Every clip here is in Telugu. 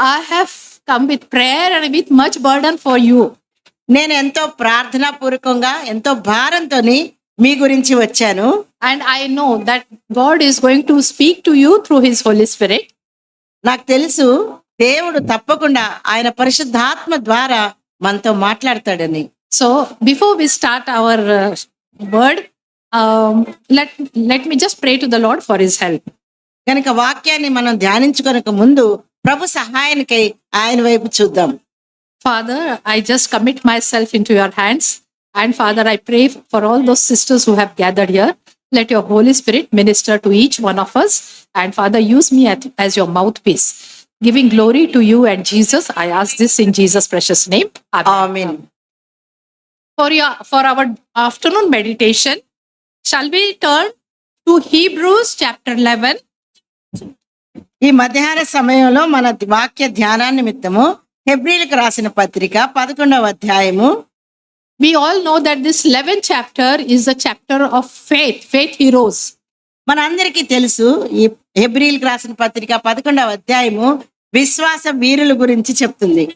I have come with prayer and with much burden for you. నేను ఎంతో ప్రార్థనా పూర్వకంగా ఎంతో భారంతోని మీ గురించి వచ్చాను. And I know that God is going to speak to you through His Holy Spirit. నాకు తెలుసు దేవుడు తప్పకుండా ఆయన పరిశుద్ధాత్మ ద్వారా మనతో మాట్లాడతాడని. So before we start our word, let me just pray to the Lord for His help. కనుక వాక్యాన్ని మనం ధ్యానించుకొనక ముందు ప్రభు సహాయానికై ఆయన వైపు చూద్దాం. Father, I just commit myself into your hands. And Father, I pray for all those sisters who have gathered here. Let your Holy Spirit minister to each one of us. And Father, use me as your mouthpiece. Giving glory to you and Jesus, I ask this in Jesus' precious name. Amen. For our afternoon meditation, shall we turn to Hebrews chapter 11? ఈ మధ్యాహ్న సమయంలో మన వాక్య ధ్యానా నిమిత్తము హెబ్రీలకు రాసిన పత్రిక 11వ అధ్యాయము. We all know that this 11th chapter is the chapter of faith heroes. మనందరికీ తెలుసు ఈ హెబ్రీలకు రాసిన పత్రిక 11వ అధ్యాయము విశ్వాస వీరుల గురించి చెప్తుంది.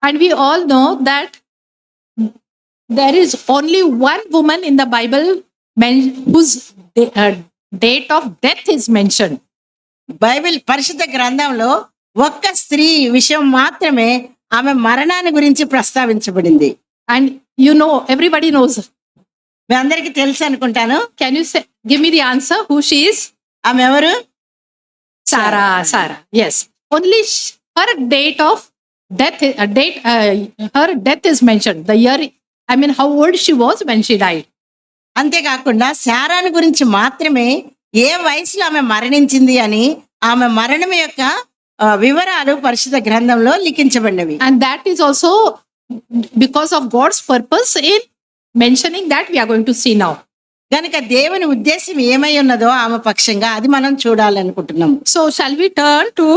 And we all know that there is only one woman in the Bible whose date of death is mentioned. Bible పరిశుద్ధ గ్రంథంలో ఒక్క స్త్రీ విషయం మాత్రమే ఆమె మరణాన్ని గురించి ప్రస్తావించబడింది. And you know, everybody knows. మీ అందరికీ తెలుసు అనుకుంటాను. Can you give me the answer who she is? ఆమె ఎవరు? Sarah. Yes. Only her date of death, her death is mentioned. The year, I mean, how old she was when she died. అంతేకాకుండా శారాను గురించి మాత్రమే ఏ వయసులో ఆమె మరణించింది అని ఆమె మరణం యొక్క వివరాలు పరిశుద్ధ గ్రంథంలో లిఖించబడినవి. And that is also because of God's purpose in mentioning that we are going to see now. కనుక దేవుని ఉద్దేశం ఏమై ఉన్నదో ఆమె పక్షంగా అది మనం చూడాలనుకుంటున్నాం. So shall we turn to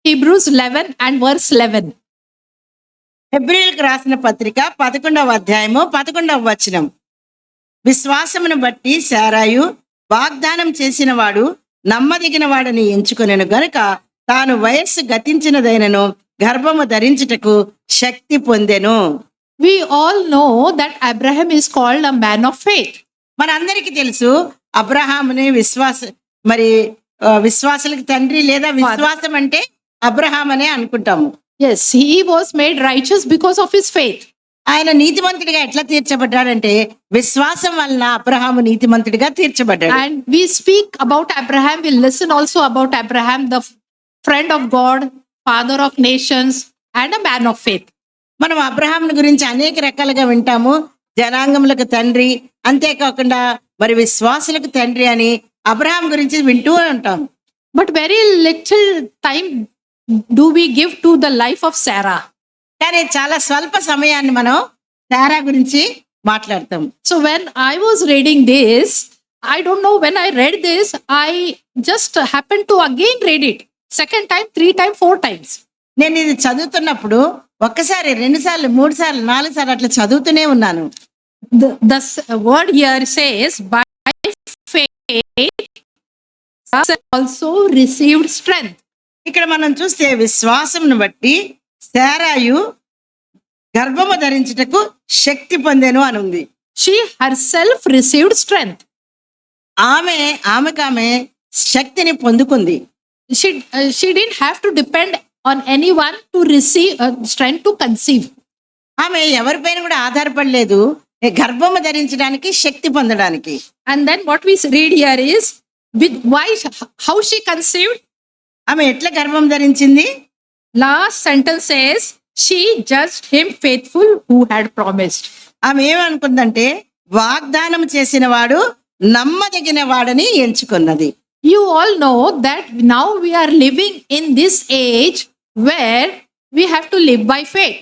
Hebrews 11 and verse 11? హెబ్రీయులకు రాసిన పత్రిక 11వ అధ్యాయము 11వ వచనం. విశ్వాసమును బట్టి శారాయు వాగ్దానం చేసిన వాడు నమ్మదగిన వాడని ఎంచుకొనెను గనుక తాను వయస్సు గతించినదైనను గర్భము ధరించుటకు శక్తి పొందెను. We all know that Abraham is called a man of faith. మనందరికీ తెలుసు అబ్రహాముని విశ్వాసులకు తండ్రి లేదా విశ్వాసం అంటే అబ్రహాం అనే అనుకుంటాము. Yes, he was made righteous because of his faith. ఆయన నీతిమంతుడిగా ఎట్లా తీర్చబడ్డాడంటే విశ్వాసం వలన అబ్రహాము నీతిమంతుడిగా తీర్చబడ్డాడు. And we speak about Abraham, we listen also about Abraham, the friend of God, father of nations and a man of faith. మనం అబ్రహాముని గురించి అనేక రకాలుగా వింటాము. జనాంగములకు తండ్రి, అంతేకాకుండా విశ్వాసులకు తండ్రి అని అబ్రహాం గురించి వింటూ ఉంటాం. But very little time do we give to the life of Sarah. కానీ చాలా స్వల్ప సమయాన్ని మనం శారా గురించి మాట్లాడతాం. So when I was reading this, I don't know, when I read this, I just happened to again read it. Second time, 3 times, 4 times. నేను ఇది చదువుతున్నప్పుడు ఒక్కసారి 2 సార్లు 3 సార్లు 4 సార్లు అట్లా చదువుతూనే ఉన్నాను. The word here says, by faith also received strength. ఇక్కడ మనం చూస్తే విశ్వాసమును బట్టి శారాయు గర్భము ధరించుటకు శక్తి పొందెను అని ఉంది. She herself received strength. ఆమె శక్తిని పొందుకుంది. She didn't have to depend on anyone to receive strength to conceive. ఆమె ఎవరిపైన కూడా ఆధారపడలేదు గర్భము ధరించడానికి, శక్తి పొందడానికి. And then what we read here is how she conceived. ఆమె ఎట్లా గర్భం ధరించింది? Last sentence says she judged him faithful who had promised. ఆమె ఏమనుకుందంటే వాగ్దానం చేసిన వాడు నమ్మదగిన వాడని ఎంచుకున్నది. You all know that now we are living in this age where we have to live by faith.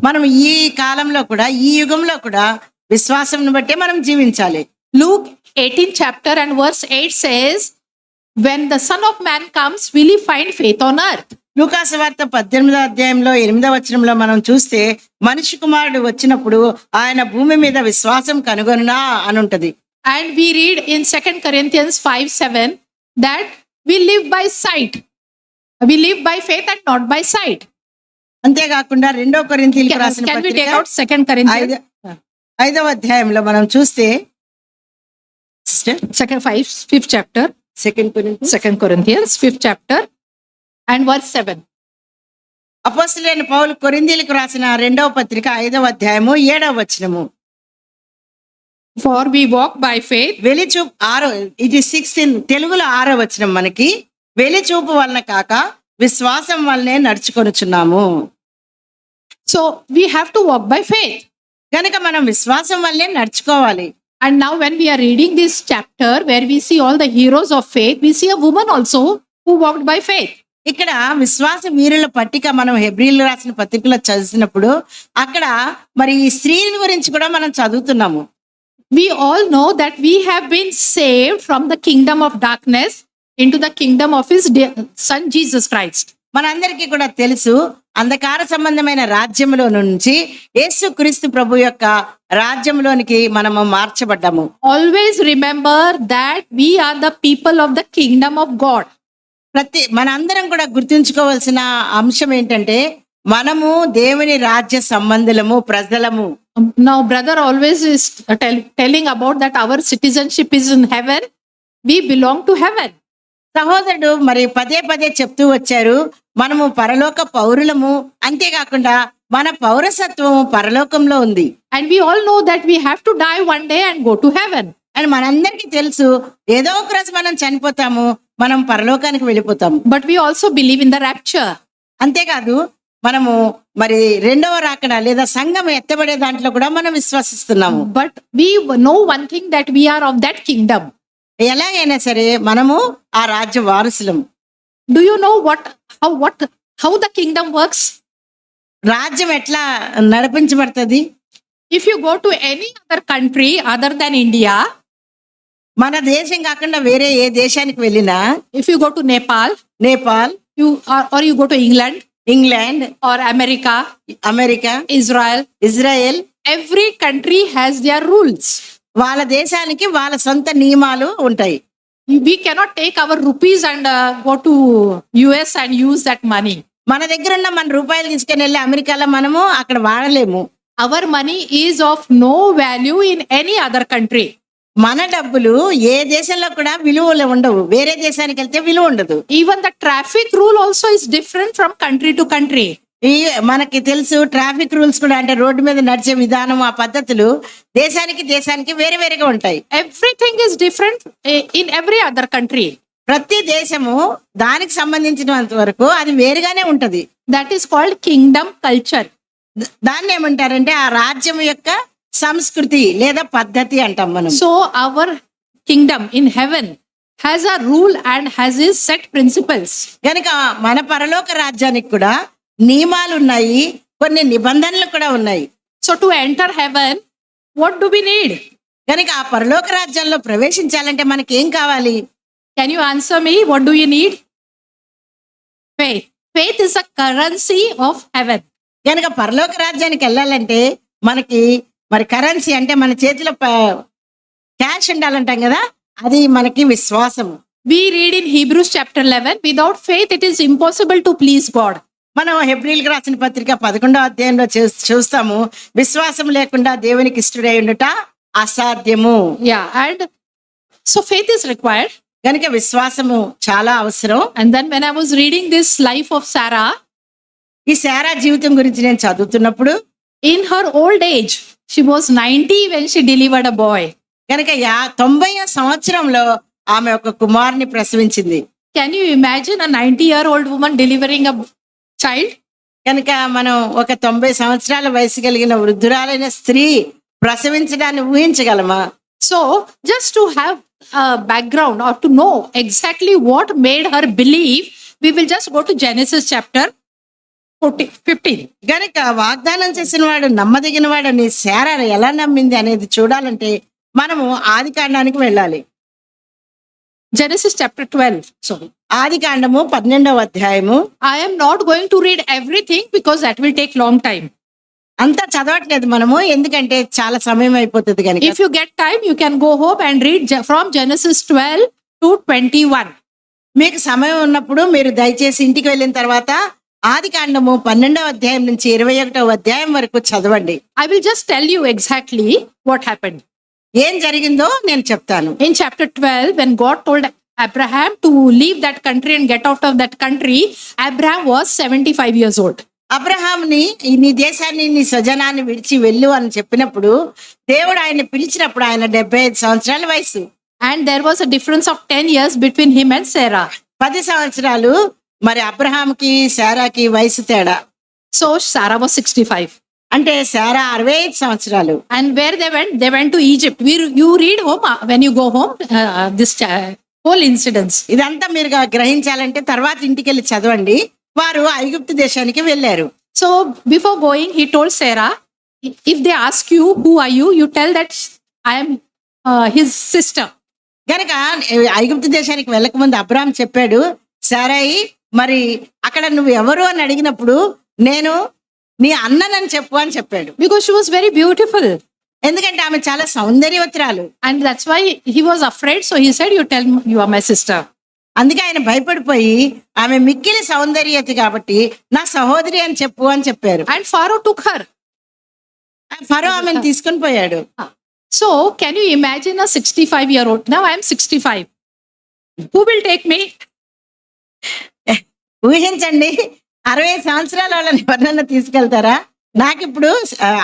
మనం ఈ కాలంలో కూడా, ఈ యుగంలో కూడా విశ్వాసం బట్టే మనం జీవించాలి. Luke 18 chapter and verse 8 says, when the Son of Man comes, will he find faith on earth? లూకాసు వార్త 18వ అధ్యాయంలో 8వ వచనంలో మనం చూస్తే మనిషి కుమారుడు వచ్చినప్పుడు ఆయన భూమి మీద విశ్వాసం కనుగొనునా అని ఉంటది. And we read in 2 Corinthians 5:7 that we live by sight. We live by faith and not by sight. అంతేకాకుండా 2 కొరింథీయులకు రాసిన Can we పత్రిక take out 2 Corinthians? 5వ అధ్యాయంలో మనం చూస్తే sister Fifth chapter, 2 2 Corinthians, 5th chapter, and verse 7. అపోస్తలుడైన పౌలు కొరింథీయులకు రాసిన 2వ పత్రిక 5వ అధ్యాయము 7వ వచనము. For we walk by faith, వెలిచూపు 6 ఇది 16 తెలుగులో 6వ వచనం మనకి. వెలిచూపు వలన కాక విశ్వాసం వల్లనే నడుచుకొనుచున్నాము. so we have to walk by faith. కనుక మనం విశ్వాసం వల్లే నడుచుకోవాలి. And now when we are reading this chapter where we see all the heroes of faith, we see a woman also who walked by faith. ఇక్కడ విశ్వాస వీరుల పట్టిక మనం హెబ్రీలు రాసిన పత్రికలో చదివినప్పుడు అక్కడ మరి ఈ స్త్రీల గురించి కూడా మనం చదువుతున్నాము. We all know that we have been saved from the kingdom of darkness into the kingdom of his son Jesus Christ. మనందరికీ కూడా తెలుసు అంధకార సంబంధమైన రాజ్యంలో నుంచి యేసుక్రీస్తు ప్రభు యొక్క రాజ్యంలోనికి మనము మార్చబడ్డాము. Always remember that we are the people of the kingdom of God. మనందరం కూడా గుర్తుంచుకోవాల్సిన అంశం ఏంటంటే మనము దేవుని రాజ్య సంబంధులము, ప్రజలము. Now brother always is telling about that our citizenship is in heaven. We belong to heaven. సహోదరుడు మరి పదే పదే చెప్తూ వచ్చారు మనము పరలోక పౌరులము, అంతేకాకుండా మన పౌరసత్వము పరలోకంలో ఉంది. And we all know that we have to die one day and go to heaven. అని మనందరికీ తెలుసు ఏదో ఒక రోజు మనం చనిపోతాము, మనం పరలోకానికి వెళ్ళిపోతాము. But we also believe in the rapture. అంతేకాదు మనము మరి 2వ రాకడ లేదా సంఘం ఎత్తబడే దాంట్లో కూడా మనం విశ్వసిస్తున్నాము. But we know one thing, that we are of that kingdom. ఎలాగైనా సరే మనము ఆ రాజ్య వారసులం. Do you know how the kingdom works? రాజ్యం ఎట్లా నడిపించబడుతుంది? If you go to any other country other than India, మన దేశం కాకుండా వేరే ఏ దేశానికి వెళ్ళినా, if you go to Nepal, Nepal, or you go to England, England, or America, America, Israel, Israel, every country has their rules. వాళ్ళ దేశానికి వాళ్ళ సొంత నియమాలు ఉంటాయి. We cannot take our rupees and go to US and use that money. మన దగ్గర ఉన్న మన రూపాయలు తీసుకుని వెళ్ళి అమెరికాలో మనము అక్కడ వాడలేము. Our money is of no value in any other country. మన డబ్బులు ఏ దేశంలో కూడా విలువలు ఉండవు, వేరే దేశానికి వెళ్తే విలువ ఉండదు. Even the traffic rule also is different from country to country. మనకి తెలుసు ట్రాఫిక్ రూల్స్ కూడా, అంటే రోడ్డు మీద నడిచే విధానం, ఆ పద్ధతులు దేశానికి వేరే వేరేగా ఉంటాయి. Everything is different in every other country. ప్రతి దేశము దానికి సంబంధించినంత వరకు అది వేరుగానే ఉంటది. That is called kingdom culture. దాన్ని ఏమంటారంటే ఆ రాజ్యం యొక్క సంస్కృతి లేదా పద్ధతి అంటాం మనం. So our kingdom in heaven has a rule and has its set principles. కనుక మన పరలోక రాజ్యానికి కూడా నియమాలు ఉన్నాయి, కొన్ని నిబంధనలు కూడా ఉన్నాయి. So to enter heaven, what do we need? కనుక ఆ పరలోక రాజ్యంలో ప్రవేశించాలంటే మనకి ఏం కావాలి? Can you answer me? What do you need? Faith. Faith is a currency of heaven. కనుక పరలోక రాజ్యానికి వెళ్ళాలంటే మనకి మరి కరెన్సీ అంటే మన చేతిలో క్యాష్ ఉండాలంటాం కదా, అది మనకి విశ్వాసము. We read in Hebrews chapter 11, without faith it is impossible to please God. మనం హెబ్రీయులకు రాసిన పత్రిక 11వ అధ్యాయంలో చూస్తాము విశ్వాసం లేకుండా దేవునికి ఇష్టడై ఉండుట అసాధ్యము. Yeah, and so faith is required. కనుక విశ్వాసము చాలా అవసరం. And then when I was reading this life of Sarah, ఈ శారా జీవితం గురించి నేను చదువుతున్నప్పుడు, in her old age, she was 90 when she delivered a boy. కనుక 90వ సంవత్సరంలో ఆమె ఒక కుమారుని ప్రసవించింది. Can you imagine a 90-year-old woman delivering a child? కనుక మనం ఒక 90 సంవత్సరాల వయసు కలిగిన వృద్ధురాలైన స్త్రీ ప్రసవించడాన్ని ఊహించగలమా? So just to have a background or to know exactly what made her believe, we will just go to Genesis chapter 15. గనుక వాగ్దానం చేసిన వాడు నమ్మదగిన వాడని శారా ఎలా నమ్మింది అనేది చూడాలంటే మనము ఆదికాండానికి వెళ్ళాలి. Genesis chapter 12. Sorry. ఆదికాండము 12వ అధ్యాయము. I am not going to read everything because that will take long time. అంతా చదవట్లేదు మనము, ఎందుకంటే చాలా సమయం అయిపోతుంది కనుక. If you get time, you can go home and read from Genesis 12 to 21. మీకు సమయం ఉన్నప్పుడు మీరు దయచేసి ఇంటికి వెళ్ళిన తర్వాత ఆదికాండము 12వ అధ్యాయం నుంచి 21వ అధ్యాయం వరకు చదవండి. I will just tell you exactly what happened. ఏం జరిగిందో నేను చెప్తాను. In chapter 12, when God told Abraham to leave that country and get out of that country, Abraham was 75 years old. అబ్రహాముని నీ దేశాన్ని నీ స్వజనాన్ని విడిచి వెళ్ళు అని చెప్పినప్పుడు దేవుడు ఆయన పిలిచినప్పుడు ఆయన 75 సంవత్సరాల వయసు. And there was a difference of 10 years between him and Sarah. 10 సంవత్సరాలు మరి అబ్రహాంకి శారాకి వయసు తేడా. So Sarah was 65. అంటే శారా 65 సంవత్సరాలు. And where they went to Egypt. You read home when you go home this whole incidents. ఇదంతా మీరు గ్రహించాలంటే తర్వాత ఇంటికి వెళ్ళి చదవండి. వారు ఐగుప్తు దేశానికి వెళ్ళారు. So before going, he told Sarah, if they ask you, who are you? You tell that I am his sister. గనక ఐగుప్తు దేశానికి వెళ్ళకముందు అబ్రహాం చెప్పాడు, శారాయి మరి అక్కడ నువ్వు ఎవరు అని అడిగినప్పుడు నేను నీ అన్ననని చెప్పు అని చెప్పాడు. Because she was very beautiful. ఎందుకంటే ఆమె చాలా సౌందర్యవతురాలు. And that's why he was afraid. So he said, you tell me you are my sister. అందుకే ఆయన భయపడిపోయి ఆమె మిక్కిలి సౌందర్యత కాబట్టి నా సహోదరి అని చెప్పు అని చెప్పారు. And Pharaoh took her. ఫరో ఆమెను తీసుకొని పోయాడు. So can you imagine a 65-year-old? Now I am 65. Who will take me? ఊహించండి, 60 సంవత్సరాల వాళ్ళని ఎవరన్నా తీసుకెళ్తారా? నాకు ఇప్పుడు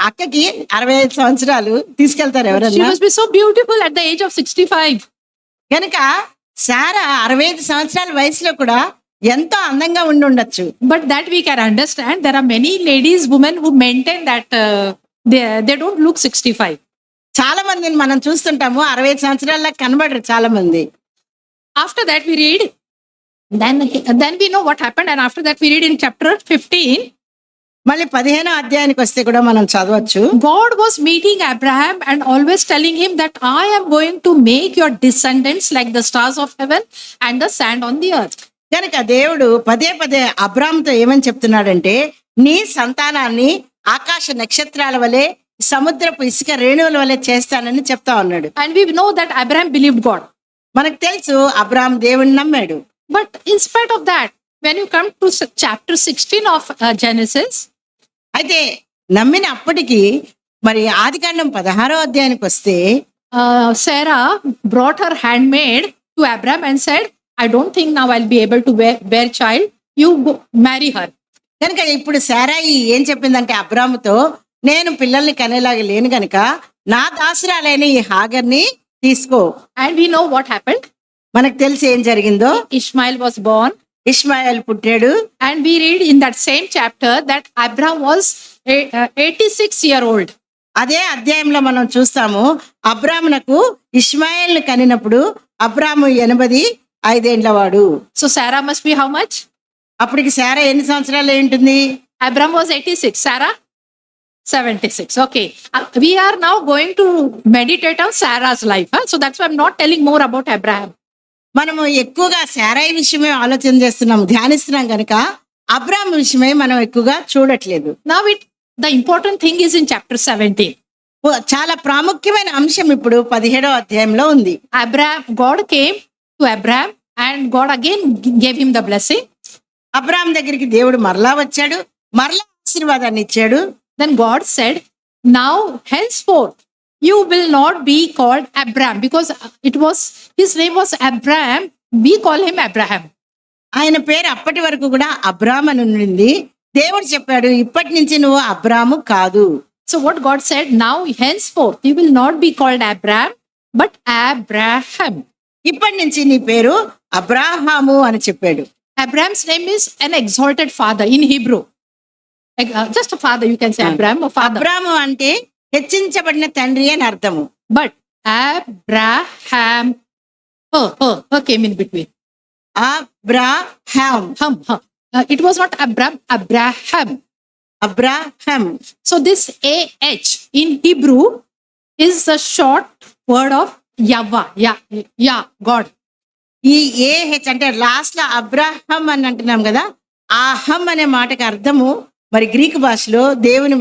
అక్కకి 65 సంవత్సరాలు తీసుకెళ్తారు She ఎవరన్నా? must be so beautiful at the age of 65. కనుక శారా 65 సంవత్సరాల వయసులో కూడా ఎంతో అందంగా ఉండి ఉండొచ్చు. But that we can understand. There are many ladies, women who maintain that they don't look 65. చాలా మందిని మనం చూస్తుంటాము 65 సంవత్సరాల కనబడరు చాలా మంది. After that we read, then we know what happened. And after that we read in chapter 15, మళ్ళీ 15వ అధ్యాయానికి వస్తే కూడా మనం చదవచ్చు. God was meeting Abraham and always telling him that I am going to make your descendants like the stars of heaven and the sand on the earth. కనుక దేవుడు పదే పదే అబ్రాహాముతో ఏమని చెప్తున్నాడంటే, నీ సంతానాన్ని ఆకాశ నక్షత్రాల వలె సముద్రపు ఇసుక రేణువుల వలె చేస్తానని చెప్తా ఉన్నాడు. And we know that Abraham believed God. మనకు తెలుసు అబ్రాహాం దేవుణ్ణి నమ్మాడు. But in spite of that, when you come to chapter 16 of Genesis, అయితే నమ్మిన అప్పటికి మరి ఆదికాండం 16వ అధ్యాయానికి వస్తే Sarah brought her handmaid to Abraham and said, I don't think now I'll be able to bear child. You go marry her. కనుక ఇప్పుడు శారాయి ఏం చెప్పిందంటే అబ్రాహాముతో, నేను పిల్లల్ని కనేలాగా లేను గనుక నా దాసురాలైన ఈ హాగర్ని తీసుకో. And we know what happened. మనకు తెలిసి ఏం జరిగిందో. Ishmael was born. ఇష్మాయేల్ పుట్టాడు. And we read in that same chapter that Abraham was 86-year-old. అదే అధ్యాయంలో మనం చూస్తాము అబ్రామునకు ఇష్మాయేల్ని కనినప్పుడు అబ్రాము 85 ఏండ్ల వాడు. So Sarah must be how much? అప్పటికి శారా ఎన్ని సంవత్సరాలు ఉంటుంది? Abraham was 86. Sarah 76. Okay. We are now going to meditate on Sarah's life. So that's why I'm not telling more about Abraham. మనము ఎక్కువగా శారాయి విషయమే ఆలోచన చేస్తున్నాం, ధ్యానిస్తున్నాం కనుక అబ్రాము విషయమే మనం ఎక్కువగా చూడట్లేదు. Now the important thing is in chapter 17. చాలా ప్రాముఖ్యమైన అంశం ఇప్పుడు 17వ అధ్యాయంలో ఉంది. God came to Abraham and God again gave him the blessing. అబ్రాహాం దగ్గరికి దేవుడు మరలా వచ్చాడు, మరలా ఆశీర్వాదాన్ని ఇచ్చాడు. Then God said, now henceforth you will not be called Abraham, because his name was Abraham. We call him Abraham. ఆయన పేరు అప్పటి వరకు కూడా అబ్రాహాం అని ఉండింది. దేవుడు చెప్పాడు, ఇప్పటి నుంచి నువ్వు అబ్రాము కాదు. So what God said, now henceforth you will not be called Abraham but Abraham. ఇప్పటి నుంచి నీ పేరు అబ్రాహాము అని చెప్పాడు. Abraham's name is an exalted father in Hebrew. Just a father, you can say Abraham, a father. అబ్రాము అంటే హెచ్చించబడిన తండ్రి అని అర్థము. But Abraham, came in between. అబ్రాహాం. It was not Abraham. అబ్రాహాం. So this AH in Hebrew is the short word of Yahweh. Yeah, God. ఈ ఏహెచ్ అంటే లాస్ట్ లో అబ్రాహం అని అంటున్నాం కదా, ఆహం అనే మాటకి అర్థము మరి గ్రీకు భాషలో దేవుని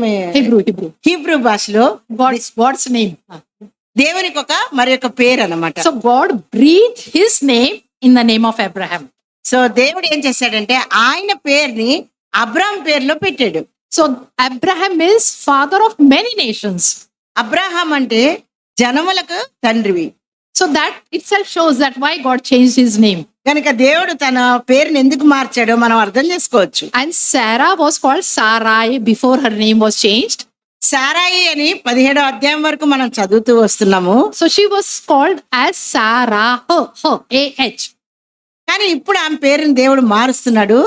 హీబ్రూ భాషలో God's name. దేవునికి ఒక మరి ఒక పేరు అన్నమాట. So God breathed his name in the name of Abraham. So దేవుడు ఏం చేశాడంటే ఆయన పేరుని అబ్రాహాం పేరులో పెట్టాడు. So Abraham is father of many nations. అబ్రాహాం అంటే జనములకు తండ్రివి. So that itself shows that why God changed his name. కనుక దేవుడు తన పేరుని ఎందుకు మార్చాడో మనం అర్థం చేసుకోవచ్చు. And Sarah was called Sarai before her name was changed. సారాయి అని 17వ అధ్యాయం వరకు మనం చదువుతూ వస్తున్నాము. So she was called as Sarah, A-H. కానీ ఇప్పుడు ఆమె పేరుని దేవుడు మారుస్తున్నాడు.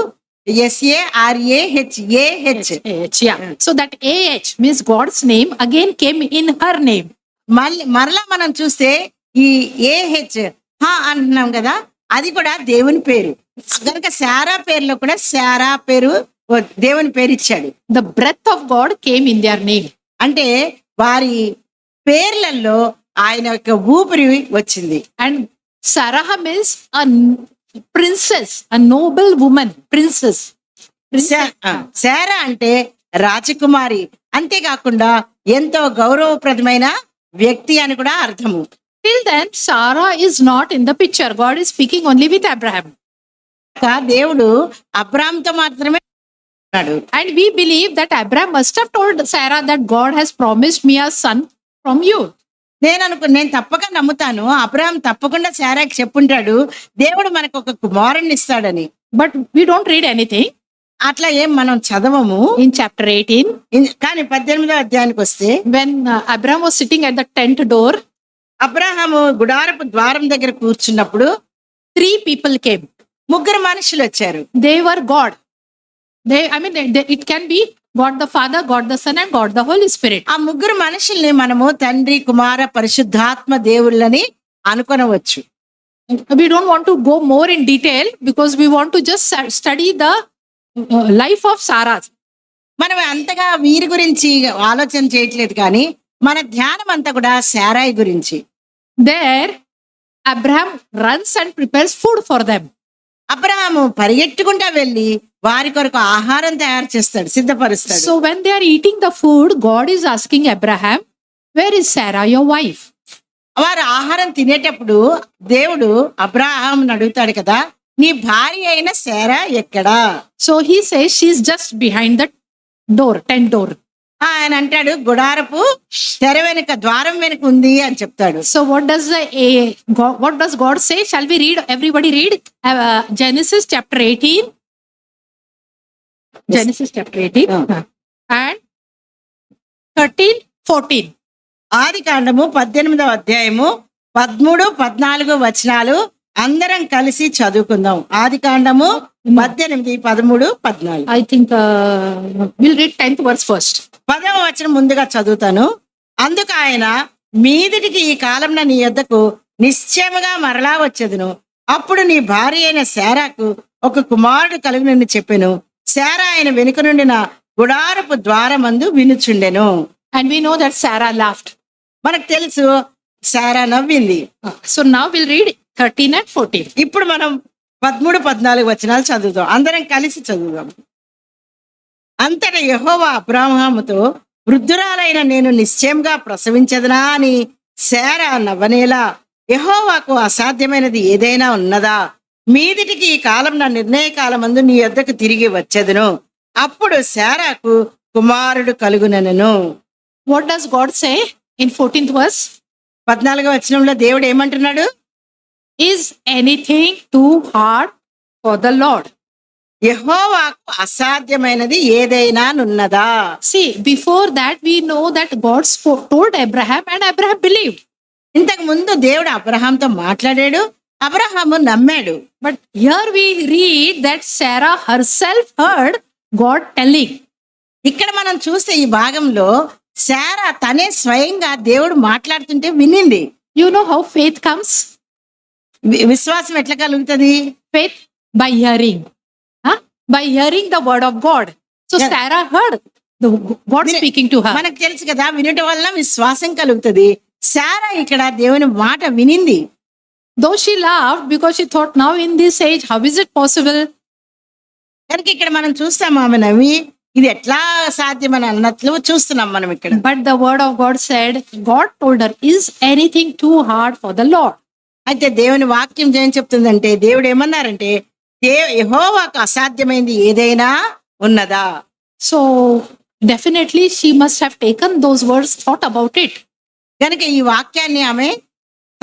SARAHAH. A-H, yeah. So that A-H means God's name again came in her name. మరలా మనం చూస్తే ఈ AH అంటున్నాం కదా, అది కూడా దేవుని పేరు. కనుక శారా పేరులో కూడా శారా పేరు దేవుని పేరు ఇచ్చాడు. The breath of God came in their name. అంటే వారి పేర్లలో ఆయన యొక్క ఊపిరి వచ్చింది. And Sarah means a princess, a noble woman, princess. Sarah అంటే రాజకుమారి, అంతేకాకుండా ఎంతో గౌరవప్రదమైన వ్యక్తి అని కూడా అర్థము. Till then, Sarah is not in the picture. God is speaking only with Abraham. దేవుడు అబ్రాహాంతో మాత్రమే ఉన్నాడు. And we believe that Abraham must have told Sarah that God has promised me a son from you. నేను తప్పక నమ్ముతాను, అబ్రాహాం తప్పకుండా శారాకి చెప్పుంటాడు దేవుడు మనకు ఒక కుమారుణ్ణి ఇస్తాడని. But we don't read anything అట్లా ఏం మనం చదవము. in chapter 18. కానీ 18వ అధ్యాయానికి వస్తే, When Abraham was sitting at the tent door, అబ్రాహాము గుడారపు ద్వారం దగ్గర కూర్చున్నప్పుడు 3 people came. 3 మనుషులు వచ్చారు. They were God. It can be God the Father, God the Son, and God the Holy Spirit. ఆ 3 మనుషుల్ని మనము తండ్రి, కుమార, పరిశుద్ధాత్మ దేవుళ్ళని అనుకొనవచ్చు. We don't want to go more in detail because we want to just study the life of Sarah. మనం అంతగా వీరి గురించి ఆలోచన చేయట్లేదు, కానీ మన ధ్యానం అంతా కూడా శారాయి గురించి. There, Abraham runs and prepares food for them. Abraham పరిగెట్టుకుంటా వెళ్ళి వారి కొరకు ఆహారం తయారు చేస్తాడు, సిద్ధపరుస్తాడు. So when they are eating the food, God is asking Abraham, "Where is Sarah, your wife?" వారు ఆహారం తినేటప్పుడు దేవుడు అబ్రహామును అడుగుతాడు కదా, నీ భార్య అయిన శారా ఎక్కడా? So he says she's just behind the door, tent door. ఆయన అంటాడు గుడారపు తెర వెనుక, ద్వారం వెనుక ఉంది అని చెప్తాడు. So what does God say? Shall we read? Everybody read Genesis chapter 18. Genesis chapter 18 and 13, 14. ఆది కాండము 18వ అధ్యాయము 13, 14 వచనాలు అందరం కలిసి చదువుకుందాం. ఆది కాండము 18, 13, 14. I think we'll read 10th verse first. 10వ వచనం ముందుగా చదువుతాను. అందుకు ఆయన, మీదిటికి ఈ కాలంన నీ యొద్దకు నిశ్చయముగా మరలా వచ్చేదును. అప్పుడు నీ భార్య అయిన శారాకు ఒక కుమారుడు కలుగునని చెప్పెను. శారా ఆయన వెనుక నుండిన గుడారపు ద్వారమందు వినుచుండెను. And we know that Sarah laughed. మనకు తెలుసు శారా నవ్వింది. So now we'll read 13 and 14. ఇప్పుడు మనం 13, 14 వచనాలు చదువుదాం. అందరం కలిసి చదువుదాం. అంతటా యెహోవా అబ్రాహాముతో, వృద్ధురాలైన నేను నిశ్చయంగా ప్రసవించదనా అని శారా నవ్వనేలా, యెహోవాకు అసాధ్యమైనది ఏదైనా ఉన్నదా? మీదిటికి ఈ కాలం నా నిర్ణయ కాలమందు నీ యొద్దకు తిరిగి వచ్చెదను. అప్పుడు శారాకు కుమారుడు కలుగునెను. What does God say in 14th verse? 14వ వచనంలో దేవుడు ఏమంటున్నాడు? Is anything too hard for the Lord? యెహోవాకు అసాధ్యమైనది ఏదైనా ఉన్నదా? See, before that we know that God told Abraham and Abraham believed. ఇంతకు ముందు దేవుడు అబ్రహాంతో మాట్లాడాడు, అబ్రహాము నమ్మాడు. But here we read that Sarah herself heard God telling. ఇక్కడ మనం చూస్తే ఈ భాగంలో శారా తనే స్వయంగా దేవుడు మాట్లాడుతుంటే వినింది. You know how faith comes? విశ్వాసం ఎట్లా కలుగుతుంది? Faith by hearing. By hearing the word of God. So Yeah. Sarah heard the God speaking to her. మనకు తెలుసు కదా, వినటం వల్ల విశ్వాసం కలుగుతుంది. శారా ఇక్కడ దేవుని మాట వినింది. Though she laughed because she thought, now in this age, how is it possible? కనుక ఇక్కడ మనం చూస్తాం ఆమె నవ్వి, ఇది ఎట్లా సాధ్యమని అన్నట్లు చూస్తున్నాం మనం ఇక్కడ. But the word of God said, God told her, is anything too hard for the Lord? అయితే దేవుని వాక్యం ఏం చెప్తుందంటే, దేవుడు ఏమన్నారంటే, యెహోవాకు అసాధ్యమైంది ఏదైనా ఉన్నదా? So definitely she must have taken those words, thought about it. కనుక ఈ వాక్యాన్ని ఆమె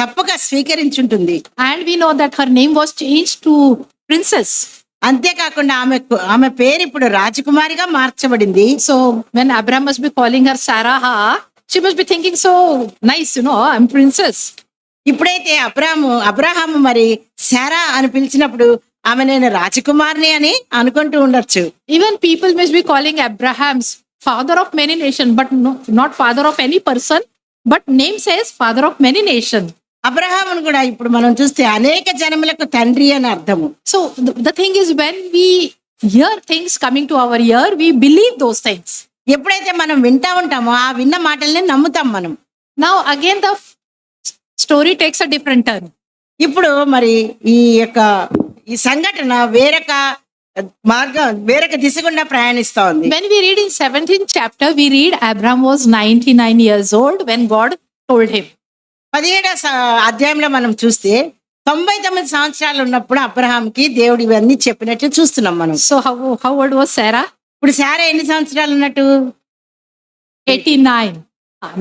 తప్పక స్వీకరించుంటుంది. And we know that her name was changed to princess. అంతేకాకుండా ఆమె పేరు ఇప్పుడు రాజకుమారిగా మార్చబడింది. So when Abraham must be calling her Sarah, she must be thinking, so nice, I'm princess. ఇప్పుడైతే అబ్రహాము మరి శారా అని పిలిచినప్పుడు ఆమె నేను రాజకుమారిని అని అనుకుంటూ ఉండొచ్చు. Even people must be calling Abraham's father of many nations, but not father of any person, but name says father of many nations. అబ్రహామును కూడా ఇప్పుడు మనం చూస్తే అనేక జనములకు తండ్రి అని అర్థము. So the thing is, when we hear things coming to our ear, we believe those things. ఎప్పుడైతే మనం వింటా ఉంటామో ఆ విన్న మాటల్ని నమ్ముతాం మనం. Now again the story takes a different turn. ఇప్పుడు మరి ఈ సంఘటన వేరొక దిశ గుండా ప్రయాణిస్తా ఉంది. When we read in 17th chapter, we read Abraham was 99 years old when God told him. 17వ అధ్యాయంలో మనం చూస్తే 99 సంవత్సరాలు ఉన్నప్పుడు అబ్రహాంకి దేవుడు ఇవన్నీ చెప్పినట్టు చూస్తున్నాం మనం. So how old was Sarah? ఇప్పుడు శారా ఎన్ని సంవత్సరాలు ఉన్నట్టు? 89.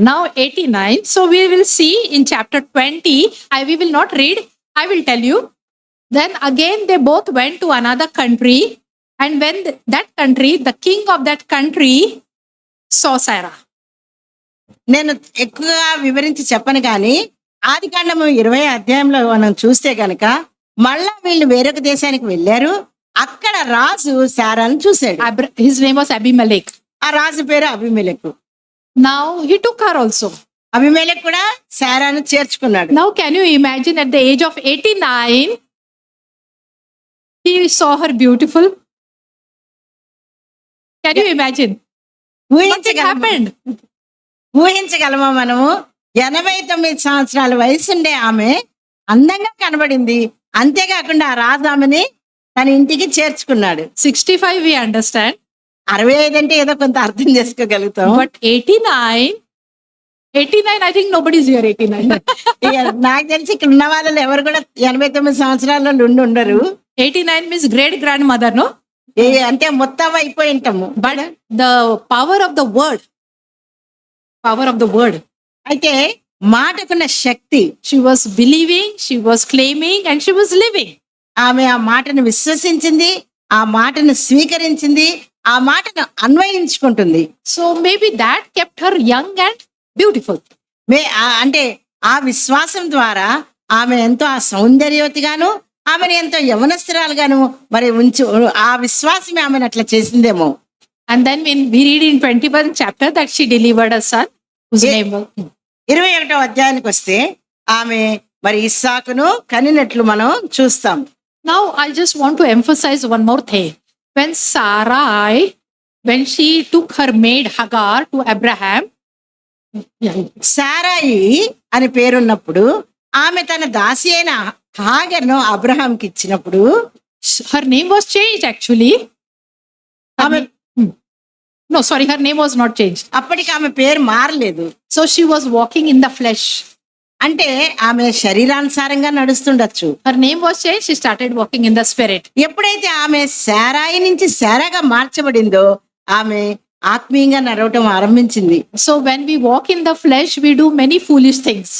Now 89. So we will see in chapter 20. We will not read. I will tell you. Then again they both went to another country, and when that country, the king of that country saw Sarah. నేను ఎక్కువగా వివరించి చెప్పను కానీ ఆదికాండము 20 అధ్యాయంలో మనం చూస్తే గనక మళ్ళా వీళ్ళు వేరొక దేశానికి వెళ్ళారు. అక్కడ రాజు శారాను చూశాడు. His name was Abimelech. ఆ రాజు పేరు అబీమెలెకు. Now he took her also. అబీమెలెకు కూడా శారాను చేర్చుకున్నాడు. Now can you imagine, at the age of 89 he saw her beautiful? Can you imagine? What happened? ఊహించగలమా మనము? 89 సంవత్సరాల వయసుండే ఆమె అందంగా కనబడింది. అంతేకాకుండా ఆ రాజు ఆమెని తన ఇంటికి చేర్చుకున్నాడు. 65 we understand. 65 అంటే ఏదో కొంత అర్థం చేసుకోగలుగుతాం. But 89, I think nobody's here 89. నాకు తెలిసి ఇక్కడ ఉన్న వాళ్ళు ఎవరు కూడా 89 సంవత్సరాల్లో ఉండరు. 89 means great grandmother, no? అంటే మొత్తం అయిపోయి ఉంటాము. But the power of the word. అయితే మాటకున్న శక్తి. She was believing, she was claiming, and she was living. ఆమె ఆ మాటను విశ్వసించింది, ఆ మాటను స్వీకరించింది, ఆ మాటను అన్వయించుకుంటుంది. So maybe that kept her young and beautiful. అంటే ఆ విశ్వాసం ద్వారా ఆమె ఎంతో ఆ సౌందర్యవతిగాను, ఆమెను ఎంతో యవనస్తురాలుగాను మరి ఆ విశ్వాసమే ఆమెను అట్లా చేసిందేమో. And then when we read in 21st chapter that she delivered a son whose name was. 21వ అధ్యాయానికి వస్తే ఆమె మరి ఇస్సాకును కనినట్లు మనం చూస్తాం. Now I just want to emphasize one more thing. When she took her maid Hagar to Abraham, సారాయి అని పేరున్నప్పుడు ఆమె తన దాసి అయిన హాగర్ను అబ్రహాంకి ఇచ్చినప్పుడు her name was changed actually. Her name was not changed. అప్పటికి ఆమె పేరు మారలేదు. So she was walking in the flesh. అంటే ఆమె శరీరానుసారంగా నడుస్తుండొచ్చు. Her name was changed. She started walking in the spirit. ఎప్పుడైతే ఆమె శారాయి నుంచి శారాగా మార్చబడిందో ఆమె ఆత్మీయంగా నడవటం ఆరంభించింది. So when we walk in the flesh, we do many foolish things.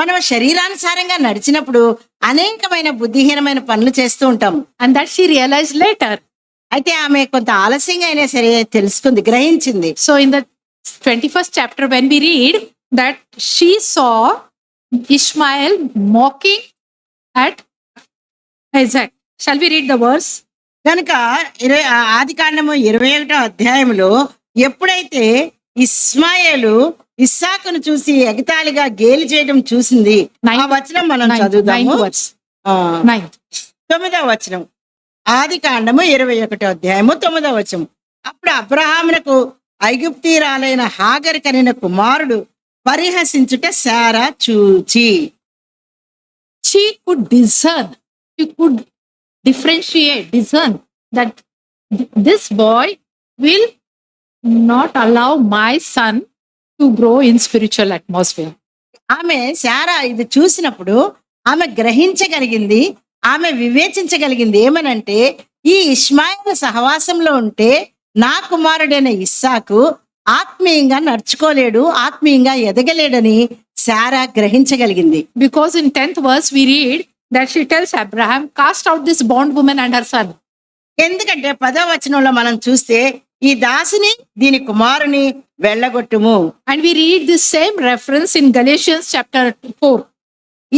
మనం శరీరానుసారంగా నడిచినప్పుడు అనేకమైన బుద్ధిహీనమైన పనులు చేస్తూ ఉంటాం. And that she realized later. అయితే ఆమె కొంత ఆలస్యంగా అయినా సరే తెలుసుకుంది, గ్రహించింది. So in the 21st chapter, when we read that she saw Ishmael mocking at Isaac. Shall we read the verse? కనుక ఆదికాండము 21వ అధ్యాయంలో ఎప్పుడైతే ఇస్మాయేలు ఇస్సాకును చూసి ఎగతాళిగా గేలి చేయడం చూసింది, ఆ వచనం మనం చదువుదాము. 9వ వచనం, ఆదికాండము 21వ అధ్యాయము 9వ వచనం. అప్పుడు అబ్రహామునకు ఐగుప్తీయురాలైన హాగరు కనిన కుమారుడు పరిహసించుట శారా చూచి. She could discern, she could discern that this boy will not allow my son to grow in spiritual atmosphere. ఆమె శారా ఇది చూసినప్పుడు ఆమె గ్రహించగలిగింది, ఆమె వివేచించగలిగింది ఏమనంటే ఈ ఇష్మాయేలు సహవాసంలో ఉంటే నా కుమారుడైన ఇస్సాకు ఆత్మీయంగా నడుచుకోలేడు, ఆత్మీయంగా ఎదగలేడని Sarah గ్రహించగలిగింది. Because in 10th verse we read that she tells Abraham, cast out this bondwoman and her son. ఎందుకంటే 10వ వచనంలో మనం చూస్తే ఈ దాసిని దీని కుమారుని వెళ్ళగొట్టుము. And we read this same reference in Galatians chapter 4.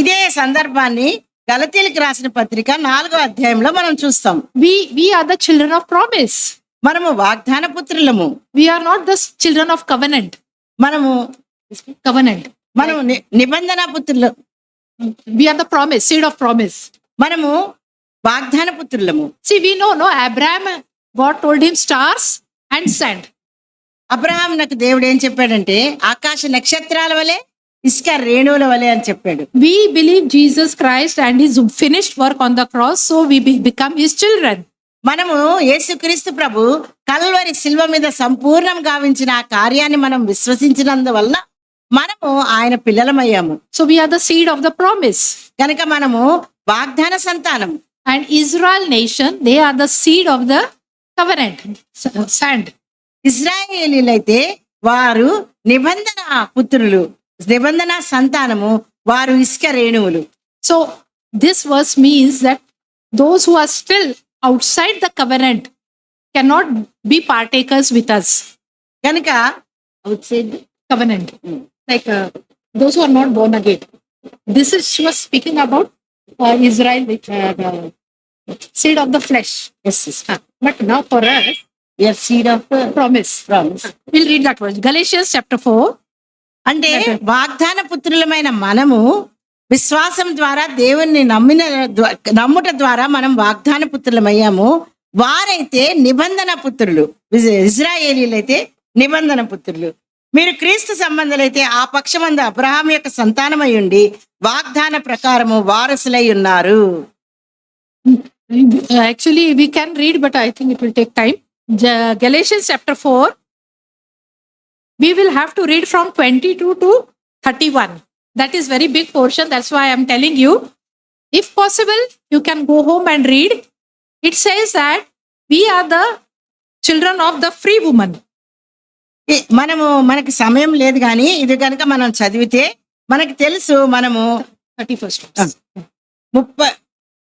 ఇదే సందర్భాన్ని గలతీయులకు రాసిన పత్రిక 4వ అధ్యాయంలో మనం చూస్తాం. We are the children of promise. మనము వాగ్దాన పుత్రులము. We are not the children of covenant. మనము Covenant. మనము నిబంధన పుత్రులు. We are the promise, seed of promise. మనము వాగ్దాన పుత్రులము. See, we know, no, Abraham, God told him stars and sand. Abraham నాకు దేవుడు ఏం చెప్పాడంటే ఆకాశ నక్షత్రాల వలె ఇసుక రేణువుల వలె అని చెప్పాడు. We believe Jesus Christ and his finished work on the cross, so we become his children. మనము యేసుక్రీస్తు ప్రభు కల్వరి శిల్వ మీద సంపూర్ణం గావించిన ఆ కార్యాన్ని మనం విశ్వసించినందువల్ల మనము ఆయన పిల్లలమయ్యాము. So we are the seed of the promise. కనుక మనము వాగ్దాన సంతానం. And Israel nation, they are the seed of the covenant, sand. ఇశ్రాయేలీలైతే వారు నిబంధన పుత్రులు, నిబంధన సంతానము, వారు ఇసుక రేణువులు. So this verse means that those who are still outside the covenant cannot be partakers with us. కనుక outside Covenant, like those who are not born again. This is, she was speaking about Israel, the seed of the flesh. yes, But now for us, we are seed of promise. promise. We'll read that verse. Galatians chapter 4. అంటే వాగ్దాన పుత్రులమైన మనము విశ్వాసం ద్వారా దేవుణ్ణి నమ్ముట ద్వారా మనం వాగ్దాన పుత్రులమయ్యాము. వారైతే నిబంధన పుత్రులు, ఇజ్రాయేలీలైతే నిబంధన పుత్రులు. మీరు క్రీస్తు సంబంధులైతే ఆ పక్షమందు అబ్రహాం యొక్క సంతానమై ఉండి వాగ్దాన ప్రకారము వారసులై ఉన్నారు. Actually, we can read, but I think it will take time. Galatians chapter 4. We will have to read from 22 to 31. That is very big portion. That's why I'm telling you. If possible, you can go home and read. It says that we are the children of the free woman. మనకి సమయం లేదు కానీ ఇది కనుక మనం చదివితే మనకి తెలుసు. మనము 31st.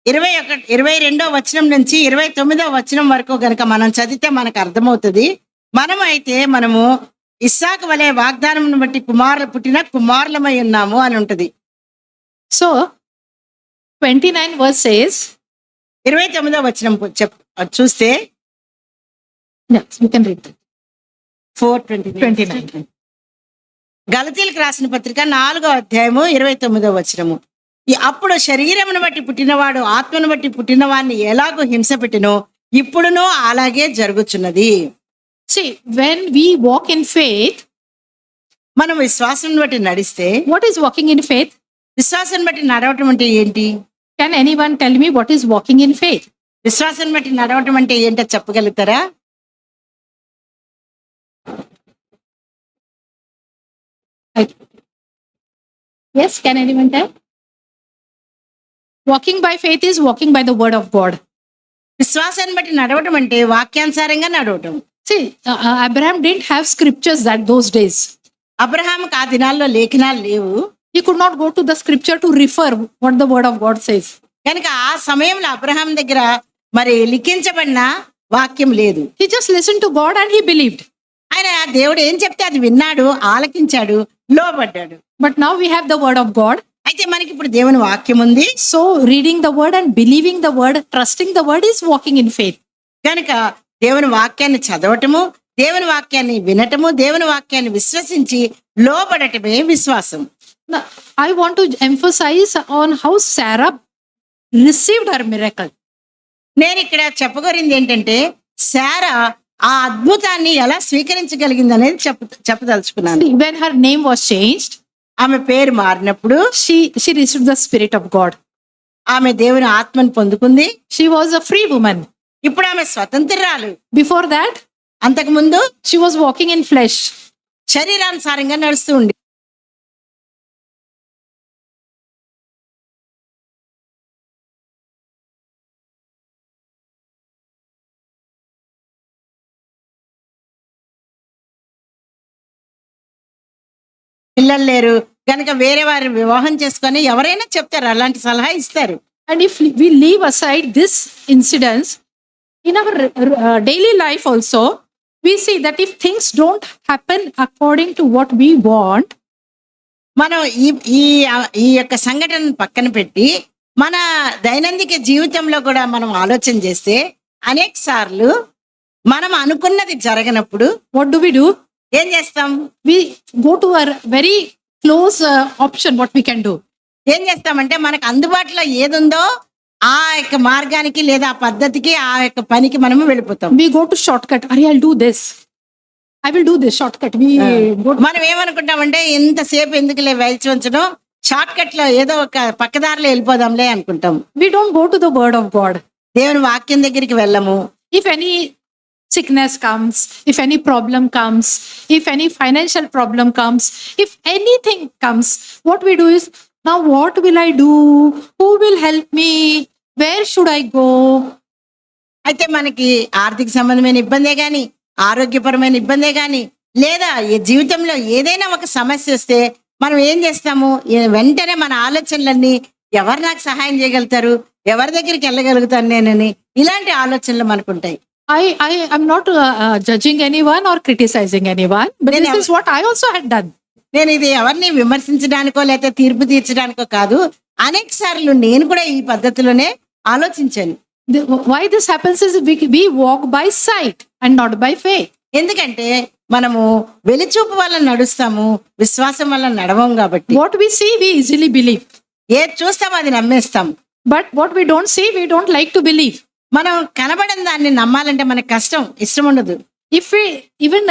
22వ వచనం నుంచి 29వ వచనం వరకు గనక మనం చదివితే మనకు అర్థమవుతుంది. మనము ఇస్సాకు వలె వాగ్దానం బట్టి పుట్టిన కుమారులమై ఉన్నాము అని ఉంటది. So 29 verse says, 29వ వచనం చూస్తే yes, we can read that. 4:29. గలతీయులకు రాసిన పత్రిక 4వ అధ్యాయము 29వ వచనము. అప్పుడు శరీరమును బట్టి పుట్టినవాడు ఆత్మను బట్టి పుట్టిన వాడిని ఎలాగో హింస పెట్టినో ఇప్పుడునో అలాగే జరుగుచున్నది. See, when we walk in faith, మనం విశ్వాసం బట్టి నడిస్తే, what is walking in faith? విశ్వాసం బట్టి నడవటం అంటే ఏంటి? Can anyone tell me what is walking in faith? విశ్వాసం బట్టి నడవటం అంటే ఏంటో చెప్పగలుగుతారా? Yes, can anyone tell? Walking by faith is walking by the word of God. విశ్వాసాన్ని బట్టి నడవటం అంటే వాక్యానుసారంగా నడవటం. See, Abraham didn't have scriptures that those days. అబ్రహాముకు ఆ దినాల్లో లేఖనాలు లేవు. He could not go to the scripture to refer what the word of God says. కనుక ఆ సమయంలో అబ్రహాం దగ్గర మరి లిఖించబడిన వాక్యం లేదు. He just listened to God and he believed. ఆయన దేవుడు ఏం చెప్తే అది విన్నాడు, ఆలకించాడు, లోబడ్డాడు. But now we have the word of God. అయితే మనకి ఇప్పుడు దేవుని వాక్యం ఉంది. So reading the word and believing the word, trusting the word is walking in faith. కనుక దేవుని వాక్యాన్ని చదవటము, దేవుని వాక్యాన్ని వినటము, దేవుని వాక్యాన్ని విశ్వసించి లోబడటమే విశ్వాసం. Now, I want to emphasize on how Sarah received her miracle. నేను ఇక్కడ చెప్పగలిగింది ఏంటంటే శారా ఆ అద్భుతాన్ని ఎలా స్వీకరించగలిగింది అనేది చెప్పదలుచుకున్నాను. When her name was changed, ఆమె పేరు మారినప్పుడు she received the Spirit of God. ఆమె దేవుని ఆత్మను పొందుకుంది. She was a free woman. ఇప్పుడు ఆమె స్వతంత్రురాలు. Before that, అంతకు ముందు she was walking in flesh. శరీరానుసారంగా నడుస్తూ ఉంది. పిల్లలు లేరు కనుక వేరే వారిని వివాహం చేసుకొని ఎవరైనా చెప్తారు, అలాంటి సలహా ఇస్తారు. And if we leave aside this incidents in our daily life also, we see that if things don't happen according to what we want, మనం ఈ ఈ ఈ యొక్క సంఘటన పక్కన పెట్టి మన దైనందిక జీవితంలో కూడా మనం ఆలోచన చేస్తే అనేక సార్లు మనం అనుకున్నది జరగనప్పుడు what do? ఏం చేస్తాం? We go to a very close option what we can do. ఏం చేస్తామంటే మనకు అందుబాటులో ఏదుందో ఆ యొక్క మార్గానికి లేదా ఆ పద్ధతికి ఆ యొక్క పనికి మనము వెళ్ళిపోతాం. We go to shortcut. I'll do this. I will do this shortcut. We go to, మనం ఏమనుకుంటామంటే ఎంతసేపు ఎందుకులే వేచి ఉంచడం, షార్ట్ కట్ లో ఏదో ఒక పక్కదారిలో వెళ్ళిపోదాంలే అనుకుంటాం. we don't go to the word of God. దేవుని వాక్యం దగ్గరికి వెళ్ళము. If any sickness comes, if any problem comes, if any financial problem comes, if anything comes, what we do is, now what will I do? Who will help me? Where should I go? అయితే మనకి ఆర్థిక సంబంధమైన ఇబ్బందే గాని, ఆరోగ్యపరమైన ఇబ్బందే గాని, లేదా ఈ జీవితంలో ఏదైనా ఒక సమస్య వస్తే మనం ఏం చేస్తాము? వెంటనే మన ఆలోచనలన్నీ ఎవరు నాకు సహాయం చేయగలుగుతారు, ఎవరి దగ్గరికి వెళ్ళగలుగుతాను నేనని, ఇలాంటి ఆలోచనలు మనకుంటాయి. I am not judging anyone or criticizing anyone, but Then this is what I also had done. నేను ఇది ఎవరిని విమర్శించడానికో లేకపోతే తీర్పు తీర్చడానికో కాదు, అనేక సార్లు నేను కూడా ఈ పద్ధతిలోనే ఆలోచించాను. Why this happens is we walk by sight and not by faith. ఎందుకంటే మనము వెలిచూపు వల్ల నడుస్తాము, విశ్వాసం వల్ల నడవం కాబట్టి. What we see, we easily believe. ఏది చూస్తామో అది నమ్మేస్తాం. But what we don't see, we don't like to believe. మనం కనబడిన దాన్ని నమ్మాలంటే మనకు కష్టం, ఇష్టం ఉండదు. If we even